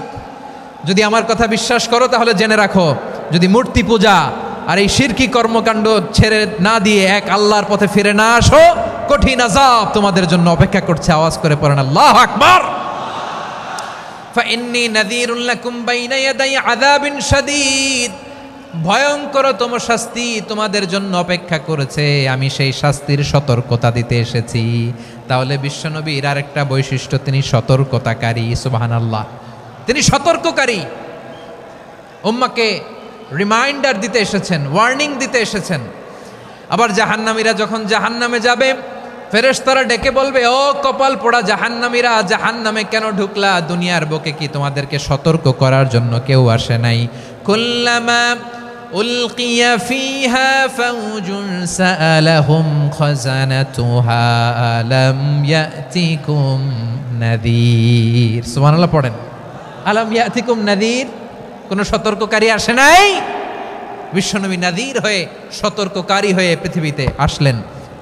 যদি আমার কথা বিশ্বাস করো তাহলে জেনে রাখো, যদি মূর্তি পূজা আর এই শিরকি কর্মকাণ্ড ছেড়ে না দিয়ে এক আল্লাহর পথে ফিরে না আসো, কঠিন আযাব তোমাদের জন্য অপেক্ষা করছে। আওয়াজ করে পড়েন আল্লাহু আকবার। ফাইন্নী নাযীরুল লাকুম বাইনা ইয়াদাই আযাবিন শাদীদ, ভয়ঙ্করতম শাস্তি তোমাদের জন্য অপেক্ষা করেছে, আমি সেই শাস্তির সতর্কতা দিতে এসেছি। তাহলে বিশ্বনবীর আরেকটা বৈশিষ্ট্য, তিনি সতর্কতাকারী। সুবহানাল্লাহ, তিনি সতর্ককারী। উম্মাকে রিমাইন্ডার দিতে এসেছেন, ওয়ার্নিং দিতে এসেছেন। আবার জাহান্নামীরা যখন জাহান্নামে যাবে, ফেরেশতারা ডেকে বলবে, ও কপাল পোড়া জাহান্নামীরা, জাহান্নামে কেন ঢুকলা? দুনিয়ার বুকে কি তোমাদেরকে সতর্ক করার জন্য কেউ আসে নাই? কুল্লামা উলকিয়া ফিহা ফাউজুন সাআলাহুম খাযানাতুহা আলাম ইয়াতিকুম নাযীর। সুবহানাল্লাহ পড়েন। আলাম ইয়াতিকুম নাযীর, কোন সতর্ককারী আসে নাই? বিশ্বনবী নাযীর হয়ে, সতর্ককারী হয়ে পৃথিবীতে আসলেন।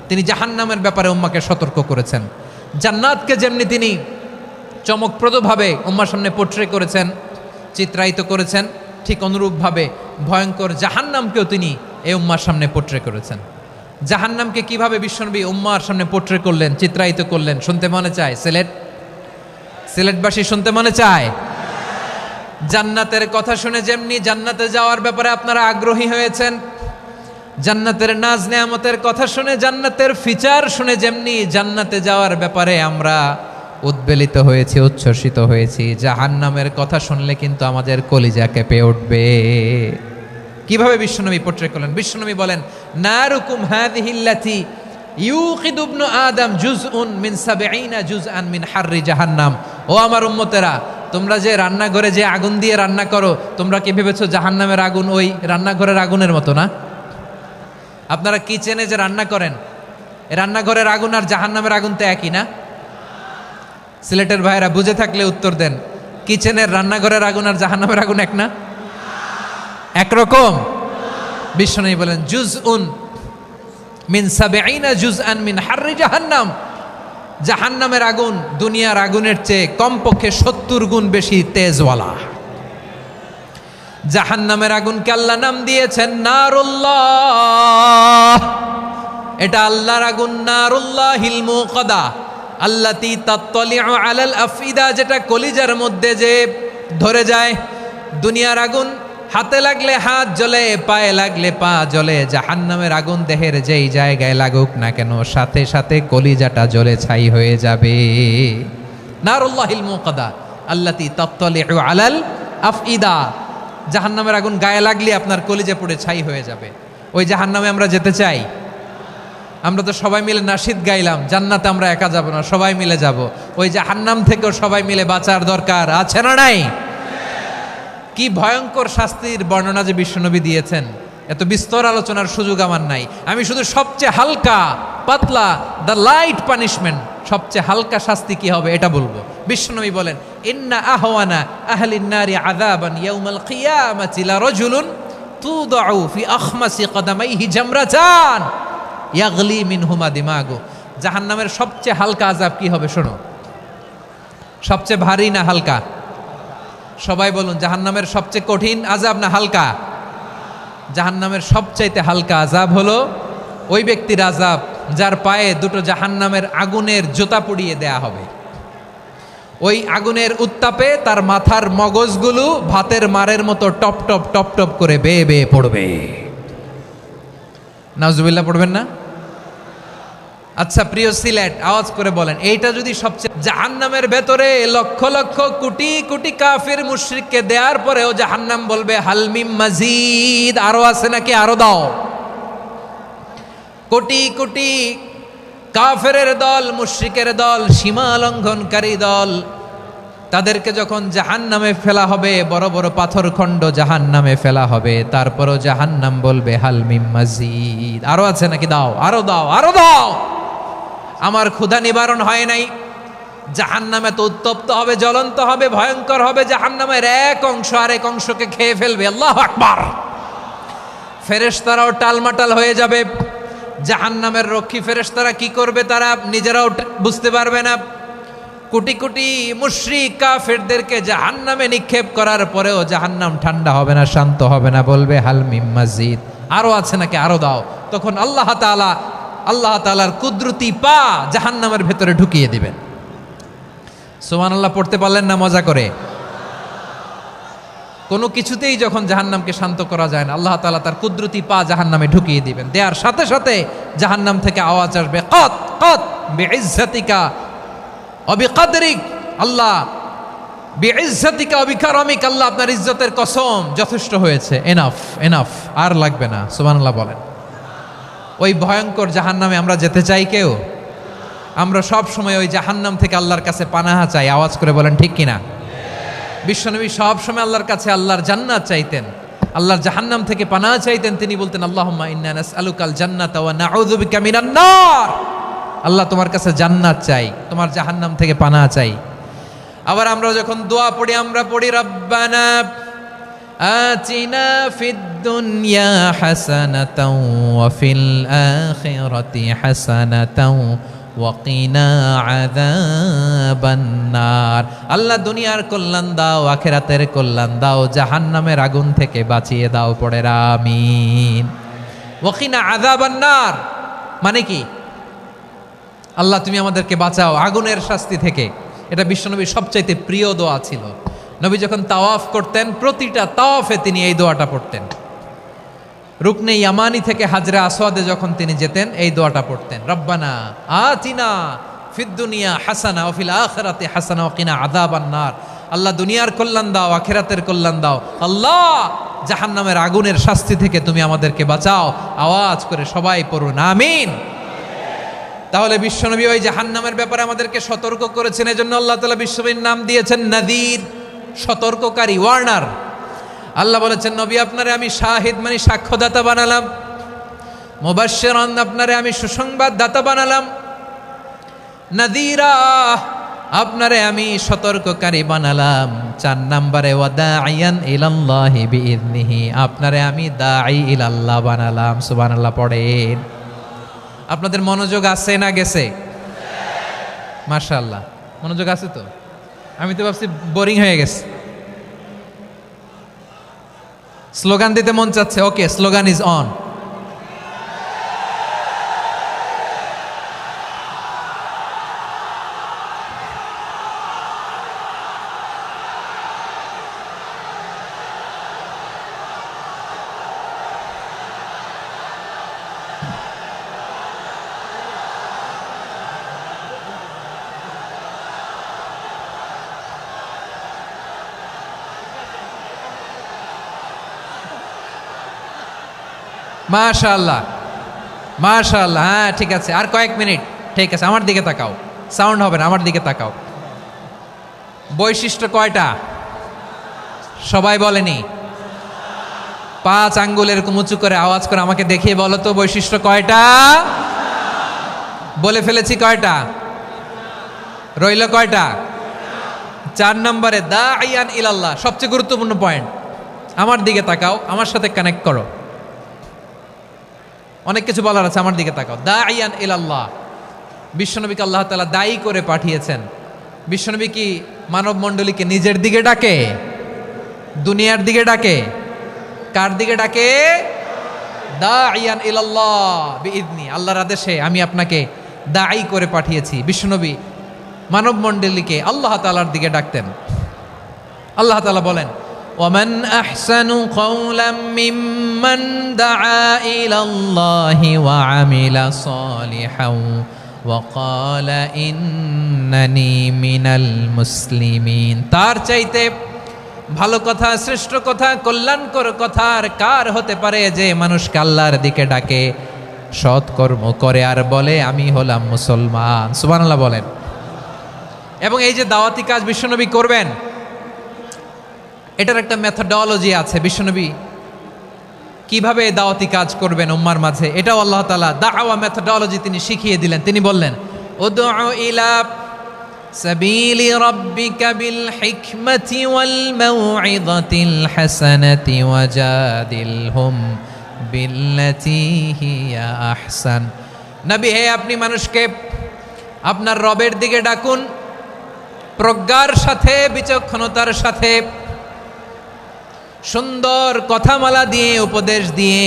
তিনি জাহান্নামের ব্যাপারে উম্মাকে সতর্ক করেছেন। জান্নাতকে যেমনি তিনি চমকপ্রদভাবে উম্মার সামনে পোট্রে করেছেন, চিত্রায়িত করেছেন, ঠিক অনুরূপভাবে ভয়ঙ্কর জাহান্নামকেও তিনি এই উম্মার সামনে পোট্রে করেছেন। জাহান্নামকে কিভাবে বিশ্বনবী উম্মার সামনে পোট্রে করলেন, চিত্রায়িত করলেন, শুনতে মনে চায়? সিলেটবাসী শুনতে মনে চায়? জান্নাতের কথা শুনে যেমনি জান্নাতে যাওয়ার ব্যাপারে আপনারা আগ্রহী হয়েছেন, জান্নাতের নাজ নেয়ামতের কথা শুনে, জান্নাতের ফিচার শুনে যেমনি জান্নাতে যাওয়ার ব্যাপারে আমরা উদ্বেলিত হয়েছি, উচ্ছ্বসিত হয়েছি, জাহান্নামের কথা শুনলে কিন্তু আমাদের কলিজা কেঁপে উঠবে। কিভাবে বিশ্বনবী পোট্রে করলেন? বিশ্বনবী বলেন, নারুকুম হাযিহিল্লাতী ইউকিদু ইবনু আদম জুজউন মিন ৭০ জুজআন মিন হাররি জাহান্নাম। ও আমার উম্মতেরা, তোমরা যে রান্নাঘরে যে আগুন দিয়ে রান্না করো, তোমরা কি ভেবেছো জাহান্নামের আগুন ওই রান্নাঘরের আগুনের মতো না? আপনারা কিচেনে যে রান্না করেন, রান্নাঘরের আগুন আর জাহান্নামের আগুন তো একই না? সিলেটের ভাইরা বুঝে থাকলে উত্তর দেন, কিচেনের রান্নাঘরের আগুন আর জাহান্নামের আগুন এক না? একরকম? বিশ্বনবী বলেন, জুজউন মিন ৭০ জুজআন মিন হাররি জাহান্নাম, জাহান্নামের আগুন দুনিয়ার আগুনের চেয়ে কমপক্ষে ৭০ গুণ বেশি তেজওয়ালা। জাহান্নামের আগুনকে আল্লাহ নাম দিয়েছেন নারুল্লাহ। এটা আল্লাহর আগুন, নারুল্লাহিল মুকাদা আল্লাতী তাত্তালিউ আলাল আফইদা, যেটা কলিজার মধ্যে যে ধরে যায়। দুনিয়ার আগুন হাতে লাগলে হাত জ্বলে, পায়ে লাগলে পা জ্বলে, জাহান্নামের আগুন দেহের যেই জায়গায় লাগুক না কেন, সাথে সাথে কলিজাটা জ্বলে ছাই হয়ে যাবে। নারুল্লাহিল মুকাদা আল্লাতী তাত্তালিউ আলাল আফইদা, জাহান্নামের আগুন গায়ে লাগলে আপনার কলিজা পুড়ে ছাই হয়ে যাবে। ওই জাহান্নামে আমরা যেতে চাই? আমরা তো সবাই মিলে নাশিদ গাইলাম, জান্নাতে আমরা একা যাব না, সবাই মিলে যাব। ওই জাহান্নাম থেকেও সবাই মিলে বাঁচার দরকার আছে না নাই? কি ভয়ঙ্কর শাস্তির বর্ণনা যে বিশ্বনবী দিয়েছেন, এত বিস্তর আলোচনার সুযোগ আমার নাই। আমি শুধু সবচেয়ে হালকা পাতলা, দ্য লাইট পানিশমেন্ট, সবচেয়ে হালকা শাস্তি কি হবে এটা বলবো। বিশ্বনবী বলেন, ইন্না আহওয়ানা আহলিন নারি আযাবান ইয়াউমাল কিয়ামাতি লারাজুলুন তুদাউ ফি আখমাসি কদামাইহি জামরাতান ইয়াগলি মিনহুমা দিমাগু। জাহান্নামের সবচেয়ে হালকা আযাব কি হবে শোনো। সবচেয়ে ভারী না হালকা? সবাই বলুন, জাহান্নামের সবচেয়ে কঠিন আযাব না হালকা? জাহান্নামের সবচাইতে হালকা আযাব হলো ওই ব্যক্তির আযাব যার পায়ে দুটো জাহান্নামের আগুনের জুতা পুড়িয়ে দেয়া হবে। ওই আগুনের উত্তাপে তার মাথার মগজগুলো ভাতের মারের মতো টপ টপ টপ টপ করে বেয়ে বেয়ে পড়বে। নাউজুবিল্লাহ পড়বেন না? আচ্ছা প্রিয় সিলেট, আওয়াজ করে বলেন, এইটা যদি সবচেয়ে, জাহান্নামের ভেতরে লক্ষ লক্ষ কোটি কোটি কাফির মুশরিককে দেওয়ার পরেও জাহান্নাম বলবে হালমিম মাজিদ, আরো আছে নাকি, আরো দাও। কোটি কোটি কাফেরের দল, মুশরিকের দল, সীমা লঙ্ঘনকারী দল, তাদেরকে যখন জাহান্নামে ফেলা হবে, বড় বড় পাথরখণ্ড জাহান্নামে ফেলা হবে, তারপরও জাহান্নাম বলবে হালমিম মাজিদ, আরো আছে নাকি, দাও, আরো দাও, আরো দাও। আমার ক্ষুধা নিবারণ হয় নাই। জাহান্নামে তো উত্তপ্ত হবে, জ্বলন্ত হবে, ভয়ঙ্কর হবে। জাহান্নামের এক অংশ আরেক অংশকে খেয়ে ফেলবে। আল্লাহু আকবার। ফেরেশতারাও টালমাটাল হয়ে যাবে। জাহান্নামের রক্ষী ফেরেশতারা কি করবে তারা নিজেরাও বুঝতে পারবে না। কোটি কোটি মুশরিক কাফেরদেরকে জাহান্নামে নিক্ষেপ করার পরেও জাহান্নাম ঠান্ডা হবে না, শান্ত হবে না, বলবে হালমিম মাজিদ, আরো আছে নাকি, আরো দাও। তখন আল্লাহ তাআলার কুদরতি পা জাহান্নামের ভেতরে ঢুকিয়ে দিবেন। সুবহানাল্লাহ পড়তে পারলেন না মজা করে? কোনো কিছুতেই যখন জাহান্নামকে শান্ত করা যায় না, আল্লাহ তাআলা তার কুদরতি পা জাহান্নামে ঢুকিয়ে দিবেন। দেওয়ার সাথে সাথে জাহান্নাম থেকে আওয়াজ আসবে, কত কত বিইজ্জাতিকা ওয়া বিকদরিক, আল্লাহ বিইজ্জাতিকা ওয়া বিকারমিক, আল্লাহ আপনার ইজ্জতের কসম, যথেষ্ট হয়েছে, এনাফ এনাফ, আর লাগবে না। সুবহানাল্লাহ বলেন। ওই ভয়ঙ্কর জাহান্নামে আমরা যেতে চাই কেউ? আমরা সব সময় ওই জাহান্নাম থেকে আল্লাহর কাছে পানাহা চাই। আওয়াজ করে বলেন ঠিক কিনা? বিশ্বনবী সব সময় আল্লাহর কাছে আল্লাহর জান্নাত চাইতেন, আল্লাহর জাহান্নাম থেকে পানাহা চাইতেন। তিনি বলতেন আল্লাহুম্মা ইন্না নাসআলুকাল জান্নাতা ওয়া নাউযু বিকা মিনান নার, আল্লাহ তোমার কাছে জান্নাত চাই, তোমার জাহান্নাম থেকে পানাহা চাই। আবার আমরা যখন দোয়া পড়ি, আমরা পড়ি রব্বানা আতিনা ফিদ দুনিয়া হাসানাতাও ওয়া ফিল আখিরাতি হাসানাতাও ওয়া কিনা আযাবান নার, আল্লাহ দুনিয়ার কল্যাণ দাও, আখিরাতের কল্যাণ দাও, জাহান্নামের আগুন থেকে বাঁচিয়ে দাও, পড়ে আমিন। ওয়া কিনা আযাবান নার মানে কি? আল্লাহ তুমি আমাদেরকে বাঁচাও আগুনের শাস্তি থেকে। এটা বিশ্বনবীর সবচাইতে প্রিয় দোয়া ছিল। নবী যখন তাওয়াফ করতেন, প্রতিটা তাওয়াফে তিনি এই দোয়াটা পড়তেন। রুকনে ইয়ামানি থেকে হাজরে আসওয়াদে যখন তিনি যেতেন, এই দোয়াটা পড়তেন, রব্বানা আতিনা ফিদ দুনিয়া হাসানা ওয়া ফিল আখিরাতি হাসানা ওয়া কিনা আযাবান নার, আল্লাহ দুনিয়ার কল্যাণ দাও, আখিরাতের কল্যাণ দাও, আল্লাহ জাহান্নামের আগুনের শাস্তি থেকে তুমি আমাদেরকে বাঁচাও। আওয়াজ করে সবাই পড়ুন আমিন। তাহলে বিশ্বনবী ওই জাহান্নামের ব্যাপারে আমাদেরকে সতর্ক করেছেন। এজন্য আল্লাহ তাআলা বিশ্বনবীর নাম দিয়েছেন নাযীর, সতর্ককারী, ওয়ার্নার। আল্লাহ বলেছেন নবী আপনারে আমি শাহিদ মানে সাক্ষ্যদাতা বানালাম, মুবাশশিরান আপনারে আমি সুসংবাদ দাতা বানালাম, নাযীরা আপনারে আমি সতর্ককারী বানালাম। 4 নম্বরে ওয়া দাঈয়ান ইলাল্লাহি বিইذনিহি, আপনারে আমি দাঈ ইলাল্লাহ বানালাম। সুবহানাল্লাহ পড়েন। আপনাদের মনোযোগ আছে না গেছে? মাশাআল্লাহ মনোযোগ আছে তো। আমি তো ভাবছি বোরিং হয়ে গেছে। স্লোগান দিতে মন চাচ্ছে। ওকে, স্লোগান ইজ অন। মাশাআল্লাহ মাশাআল্লাহ, হ্যাঁ ঠিক আছে, আর কয়েক মিনিট। ঠিক আছে, আমার দিকে তাকাও, সাউন্ড হবে না, আমার দিকে তাকাও। বৈশিষ্ট্য কয়টা সবাই বলেনি? 5 আঙ্গুল এরকম উঁচু করে আওয়াজ করে আমাকে দেখিয়ে বলো তো বৈশিষ্ট্য কয়টা? বলে ফেলেছি কয়টা? রইল কয়টা? 4 নম্বরে দাঈয়ান ইলাল্লাহ, সবচেয়ে গুরুত্বপূর্ণ পয়েন্ট। আমার দিকে তাকাও, আমার সাথে কানেক্ট করো। অনেক কিছু বলার আছে, আমার দিকে তাকাও। দাঈয়ান ইলাল্লাহ, বিশ্বনবীকে আল্লাহ তাআলা দায়ী করে পাঠিয়েছেন। বিশ্বনবী কি মানব মণ্ডলীকে নিজের দিকে ডাকে, দুনিয়ার দিকে ডাকে? কার দিকে ডাকে? দাইয়ান ইলাল্লাহ বিইذনি, আল্লাহর আদেশে আমি আপনাকে দাঈ করে পাঠিয়েছি। বিশ্বনবী মানব মণ্ডলীকে আল্লাহ তাআলার দিকে ডাকতেন। আল্লাহ তাআলা বলেন, ওয়ামান আহসানু কাওলাম মিম্মান দাআ ইলাল্লাহি ওয়া আমিলা সালিহান ওয়া ক্বালা ইন্নানি মিনাল মুসলিমিন। তার চাইতে ভালো কথা, শ্রেষ্ঠ কথা, কল্যাণকর কথা আর কার হতে পারে যে মানুষকে আল্লাহর দিকে ডাকে, সৎ কর্ম করে আর বলে আমি হলাম মুসলমান। সুবহানাল্লাহ বলেন। এবং এই যে দাওয়াতি কাজ বিশ্বনবী করবেন, এটার একটা মেথডোলজি আছে। বিশ্বনবী কিভাবে দাওয়াতি কাজ করবেন উম্মার মাঝে, এটাও আল্লাহ তাআলা দাওয়া মেথডোলজি তিনি শিখিয়ে দিলেন। তিনি বললেন, উদউ ইলা সাবিলি রাব্বিকা বিল হিকমাতি ওয়াল মাউইযাতিল হাসানাতি ওয়াজাদিলহুম বিল্লাতী হিয়া আহসান। নবী হে, আপনি মানুষকে আপনার রবের দিকে ডাকুন প্রজ্ঞার সাথে, বিচক্ষণতার সাথে, সুন্দর কথামালা দিয়ে, উপদেশ দিয়ে।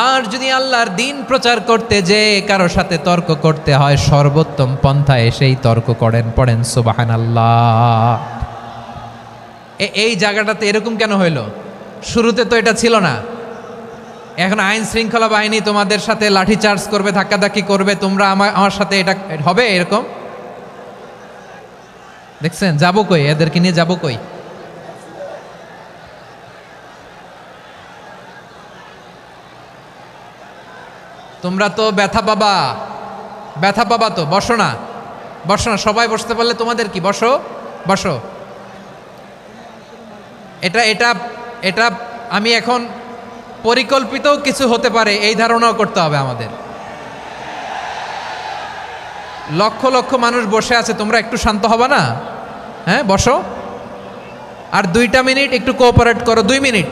আর যদি আল্লাহর দিন প্রচার করতে যে কারো সাথে তর্ক করতে হয়, সর্বোত্তম পন্থায় সেই তর্ক করেন। পড়েন সুবহানাল্লাহ। এই জায়গাটাতে এরকম কেন হইল? শুরুতে তো এটা ছিল না। এখন আইন শৃঙ্খলা বাহিনী তোমাদের সাথে লাঠি চার্জ করবে, ধাক্কাধাক্কি করবে, তোমরা আমার সাথে এটা হবে এরকম? দেখছেন যাবো কই? এদেরকে নিয়ে যাবো কই? তোমরা তো ব্যথা পাবা, ব্যথা পাবা তো। বসো না, বসো না, সবাই বসতে পারলে তোমাদের কি? বসো, বসো। এটা এটা এটা আমি এখন পরিকল্পিতও কিছু হতে পারে এই ধারণাও করতে হবে আমাদের। লক্ষ লক্ষ মানুষ বসে আছে, তোমরা একটু শান্ত হবা না? হ্যাঁ, বসো। আর 2টা মিনিট একটু কোঅপারেট করো। 2 মিনিট,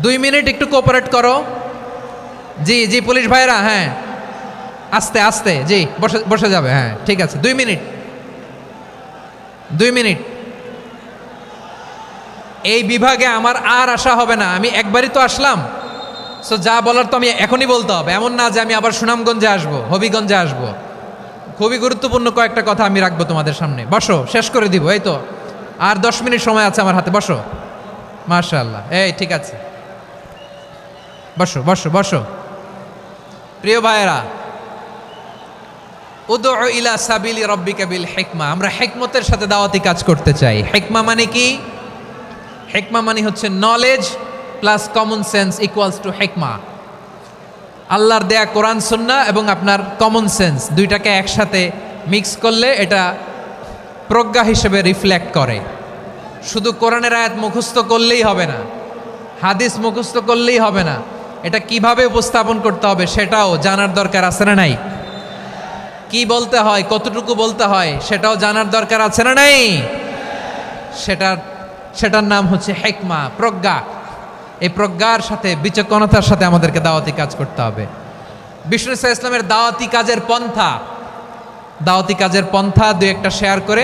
2 মিনিট একটু কোঅপারেট করো। জি জি পুলিশ ভাইরা, হ্যাঁ আস্তে আস্তে, জি বসে বসে যাবে। হ্যাঁ ঠিক আছে, 2 মিনিট, 2 মিনিট। এই বিভাগে আমার আর আসা হবে না, আমি একবারই তো আসলাম। সো যা বলার তো আমি এখনই বলতে হবে, এমন না যে আমি আবার সুনামগঞ্জে আসবো, হবিগঞ্জে আসবো। খুবই গুরুত্বপূর্ণ কয়েকটা কথা আমি রাখবো তোমাদের সামনে। বসো, শেষ করে দিব। এই তো আর 10 মিনিট সময় আছে আমার হাতে। বসো, মাশাআল্লাহ। এই ঠিক আছে, বসো বসো বসো। প্রিয় ভাইয়েরা, উদউ ইলা সাবিলি রাব্বিকা বিল হিকমা, আমরা হিকমতের সাথে দাওয়াতি কাজ করতে চাই। হিকমা মানে কি? হিকমা মানে হচ্ছে knowledge plus common sense equals to হিকমা। আল্লাহর দেয়া কোরআন সুন্নাহ এবং আপনার কমন সেন্স, দুইটাকে একসাথে মিক্স করলে এটা প্রজ্ঞা হিসেবে রিফ্লেক্ট করে। শুধু কোরআনের আয়াত মুখস্থ করলেই হবে না, হাদিস মুখস্থ করলেই হবে না, এটা কিভাবে উপস্থাপন করতে হবে সেটাও জানার দরকার আছে না নাই? কি বলতে হয়, কতটুকু বলতে হয় সেটাও জানার দরকার আছে না নাই? সেটার নাম হচ্ছে হিকমা, প্রজ্ঞা। এই প্রজ্ঞার সাথে, বিচক্ষণতার সাথে আমাদেরকে দাওয়াতি কাজ করতে হবে। বিষ্ণু ইসলামের দাওয়াতি কাজের পন্থা 2-1টা শেয়ার করে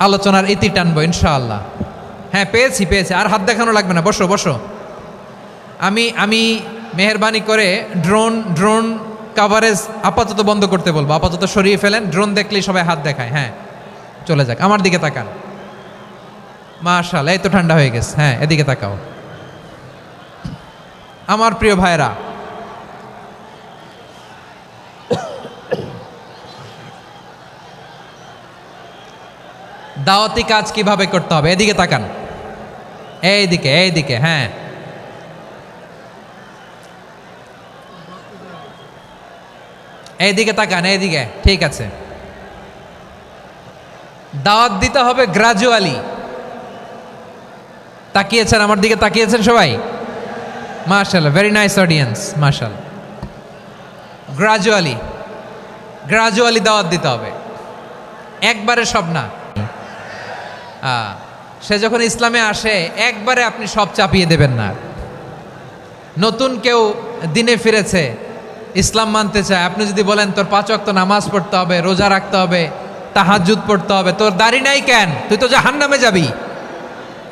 আলোচনার ইতি টানবো ইনশাআল্লাহ। হ্যাঁ পেয়েছি। আর হাত দেখানো লাগবে না, বসো বসো। আমি মেহেরবানি করে ড্রোন কাভারেজ আপাতত বন্ধ করতে বলবো, আপাতত সরিয়ে ফেলেন। ড্রোন দেখলেই সবাই হাত দেখায়। হ্যাঁ চলে যাক, আমার দিকে তাকান। মাশাআল্লাহ, এই তো ঠান্ডা হয়ে গেছে। হ্যাঁ এদিকে তাকাও। আমার প্রিয় ভাইরা, দাওয়াতি কাজ কিভাবে করতে হবে এদিকে তাকান। এইদিকে, হ্যাঁ এইদিকে তাকান, এইদিকে, ঠিক আছে। দাওয়াত দিতে হবে গ্রাজুয়ালি। তাকিয়েছেন আমার দিকে, তাকিয়েছেন সবাই? মাশাআল্লাহ, ভেরি নাইস অডিয়েন্স, মাশাআল্লাহ। গ্রাজুয়ালি দাওয়াত দিতে হবে, একবারে সব না। সে যখন ইসলামে আসে একবারে আপনি সব চাপিয়ে দেবেন না। নতুন কেউ দিনে ফিরেছে, ইসলাম মানতে চায়, আপনি যদি বলেন তোর 5 ওয়াক্ত নামাজ পড়তে হবে, রোজা রাখতে হবে, তাহাজ্জুদ পড়তে হবে, তোর দাড়ি নাই কেন, তুই তো জাহান্নামে যাবি।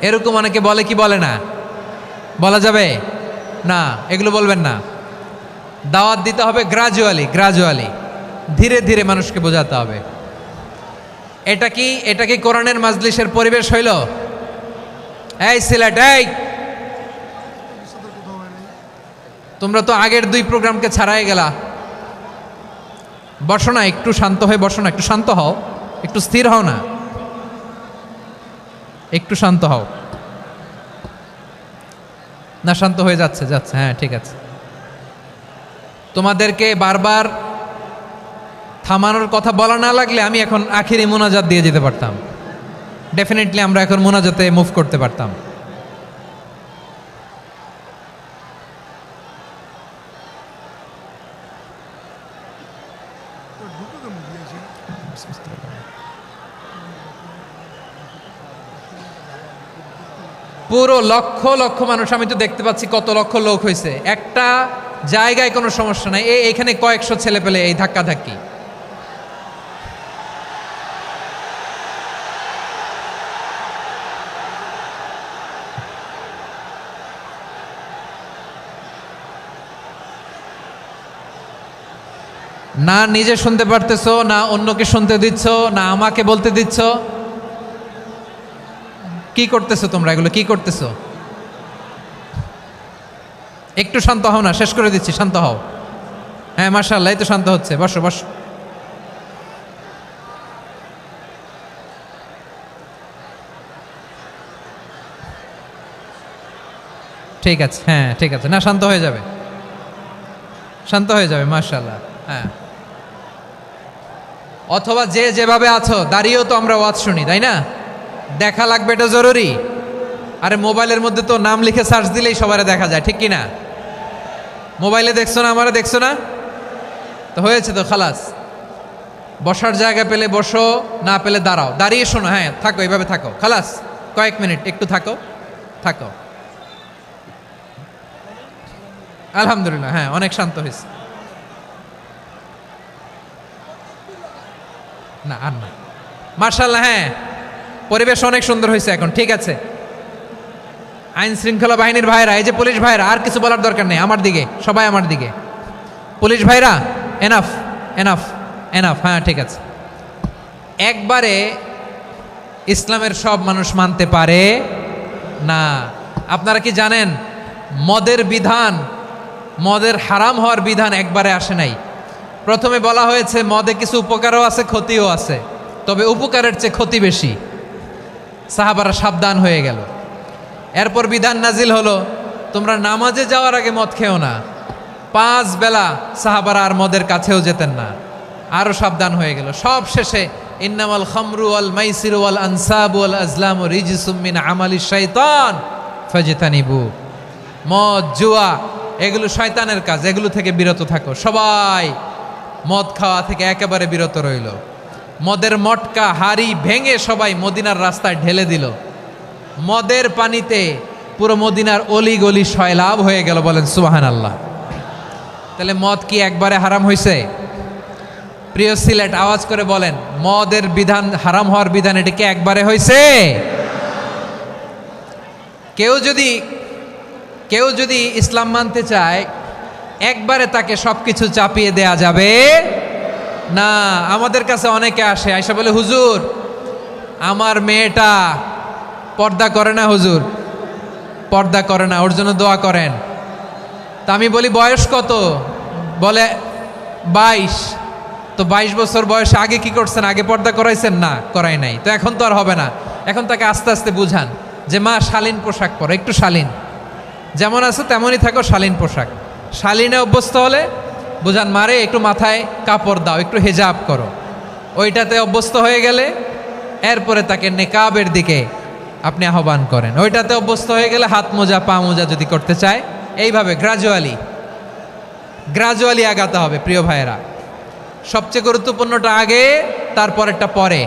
এরকম অনেকে বলে কি বলে না? বলা যাবে না, এগুলো বলবেন না। দাওয়াত দিতে হবে গ্রাজুয়ালি, ধীরে ধীরে মানুষকে বোঝাতে হবে। এটা কি কোরআনের মাজলিসের পরিবেশ হইল? এই সিলেট, এই তোমরা তো আগের 2 প্রোগ্রামকে ছাড়াই গেলা। বসো না, একটু শান্ত হয়ে বসো না, একটু শান্ত হও, একটু স্থির হও না, একটু শান্ত হও না। শান্ত হয়ে যাচ্ছে, হ্যাঁ ঠিক আছে। তোমাদেরকে বারবার থামানোর কথা বলা না লাগলে আমি এখন আখিরি মোনাজাত দিয়ে যেতে পারতাম। ডেফিনেটলি আমরা এখন মোনাজাতে মুভ করতে পারতাম। পুরো লক্ষ লক্ষ মানুষ, আমি তো দেখতে পাচ্ছি কত লক্ষ লোক হয়েছে একটা জায়গায়, কোনো সমস্যা নাই। এখানে কয়েকশো ছেলে পেলে এই ধাক্কা ধাক্কি। না নিজে শুনতে পারতেছো, না অন্যকে শুনতে দিচ্ছ, না আমাকে বলতে দিচ্ছ। কি করতেছো তোমরা? এগুলো কি করতেছো? একটু শান্ত হও না, শেষ করে দিচ্ছি, শান্ত হও। হ্যাঁ মাশাআল্লাহ, এই তো শান্ত হচ্ছে। বসো বসো। ঠিক আছে, হ্যাঁ ঠিক আছে, না শান্ত হয়ে যাবে, শান্ত হয়ে যাবে, মাশাআল্লাহ। হ্যাঁ, অথবা যে যেভাবে আছো দাঁড়িয়েও তো আমরা ওয়াজ শুনি, তাই না? দেখা লাগবে, এটা জরুরি। আরে মোবাইলের মধ্যে তো নাম লিখে সার্চ দিলেই সবারে দেখা যায়, ঠিক কি না? মোবাইলে দেখছো না, আমারে দেখছো না, তো হয়েছে তো, খালাস। বসার জায়গা পেলে বসো, না পেলে দাঁড়াও, দাঁড়িয়ে শোনো। হ্যাঁ থাকো, এইভাবে থাকো, খালাস। কয়েক মিনিট একটু থাকো। আলহামদুলিল্লাহ, হ্যাঁ অনেক শান্ত হয়েছে। না আর না, মার্শাল্লাহ, হ্যাঁ পরিবেশ অনেক সুন্দর হয়েছে এখন, ঠিক আছে। আইন শৃঙ্খলা বাহিনীর ভাইরা, এই যে পুলিশ ভাইরা, আর কিছু বলার দরকার নেই, আমার দিকে সবাই, আমার দিকে। পুলিশ ভাইরা, এনাফ এনাফ এনাফ, হ্যাঁ ঠিক আছে। একবারে ইসলামের সব মানুষ মানতে পারে না। আপনারা কি জানেন মদের বিধান, মদের হারাম হওয়ার বিধান একবারে আসে নাই। প্রথমে বলা হয়েছে মদে কিছু উপকারও আছে, ক্ষতিও আছে, তবে উপকারের চেয়ে ক্ষতি বেশি। সাহাবারা সাবধান হয়ে গেল। এরপর বিধান নাজিল হলো, তোমরা নামাজে যাওয়ার আগে মদ খেও না। 5 বেলা সাহাবারা আর মদের কাছেও যেতেন না, আরো সাবধান হয়ে গেল। সব শেষে ইন্নামাল খামরু ওয়াল মাইসিরু ওয়াল আনসাবু ওয়াল আজলামু রিজসুম মিন আমালিশ শাইতান ফাজতানিবু। মদ, জুয়া এগুলো শয়তানের কাজ, এগুলো থেকে বিরত থাকো। সবাই মদ খাওয়া থেকে একেবারে বিরত রইল। মদের মটকা হাড়ি ভেঙে সবাই মদিনার রাস্তায় ঢেলে দিল। মদের পানিতে পুরো মদিনার অলি গলি সয়লাভ হয়ে গেল। বলেন সুবহানাল্লাহ। তাহলে মদ কি একবারে হারাম হয়েছে? প্রিয় সিলেট, আওয়াজ করে বলেন, মদের বিধান, হারাম হওয়ার বিধান, এটা কি একবারে হয়েছে? কেউ যদি ইসলাম মানতে চায়, একবারে তাকে সবকিছু চাপিয়ে দেয়া যাবে না। আমাদের কাছে অনেকে আসে, আয়সা বলে, হুজুর আমার মেয়েটা পর্দা করে না, হুজুর পর্দা করে না, ওর জন্য দোয়া করেন। তা আমি বলি বয়স কত? বলে 22। তো 22 বছর বয়সে আগে কি করছেন? আগে পর্দা করাইছেন? না, করাই নাই। তো এখন তো আর হবে না। এখন তাকে আস্তে আস্তে বুঝান যে মা শালীন পোশাক পরো, একটু শালীন, যেমন আছে তেমনই থাকো, শালীন পোশাক। শালীনে অভ্যস্ত হলে বুঝান, মারে একটু মাথায় কাপড় দাও, একটু হেজাব করো। ওইটাতে অভ্যস্ত হয়ে গেলে এরপরে তাকে নেকাবের দিকে আপনি আহ্বান করেন। ওইটাতে অভ্যস্ত হয়ে গেলে হাত মোজা, পা মোজা যদি করতে চায়, এইভাবে গ্রাজুয়ালি আগাতে হবে। প্রিয় ভাইয়েরা, সবচেয়ে গুরুত্বপূর্ণটা আগে, তারপরেরটা পরে।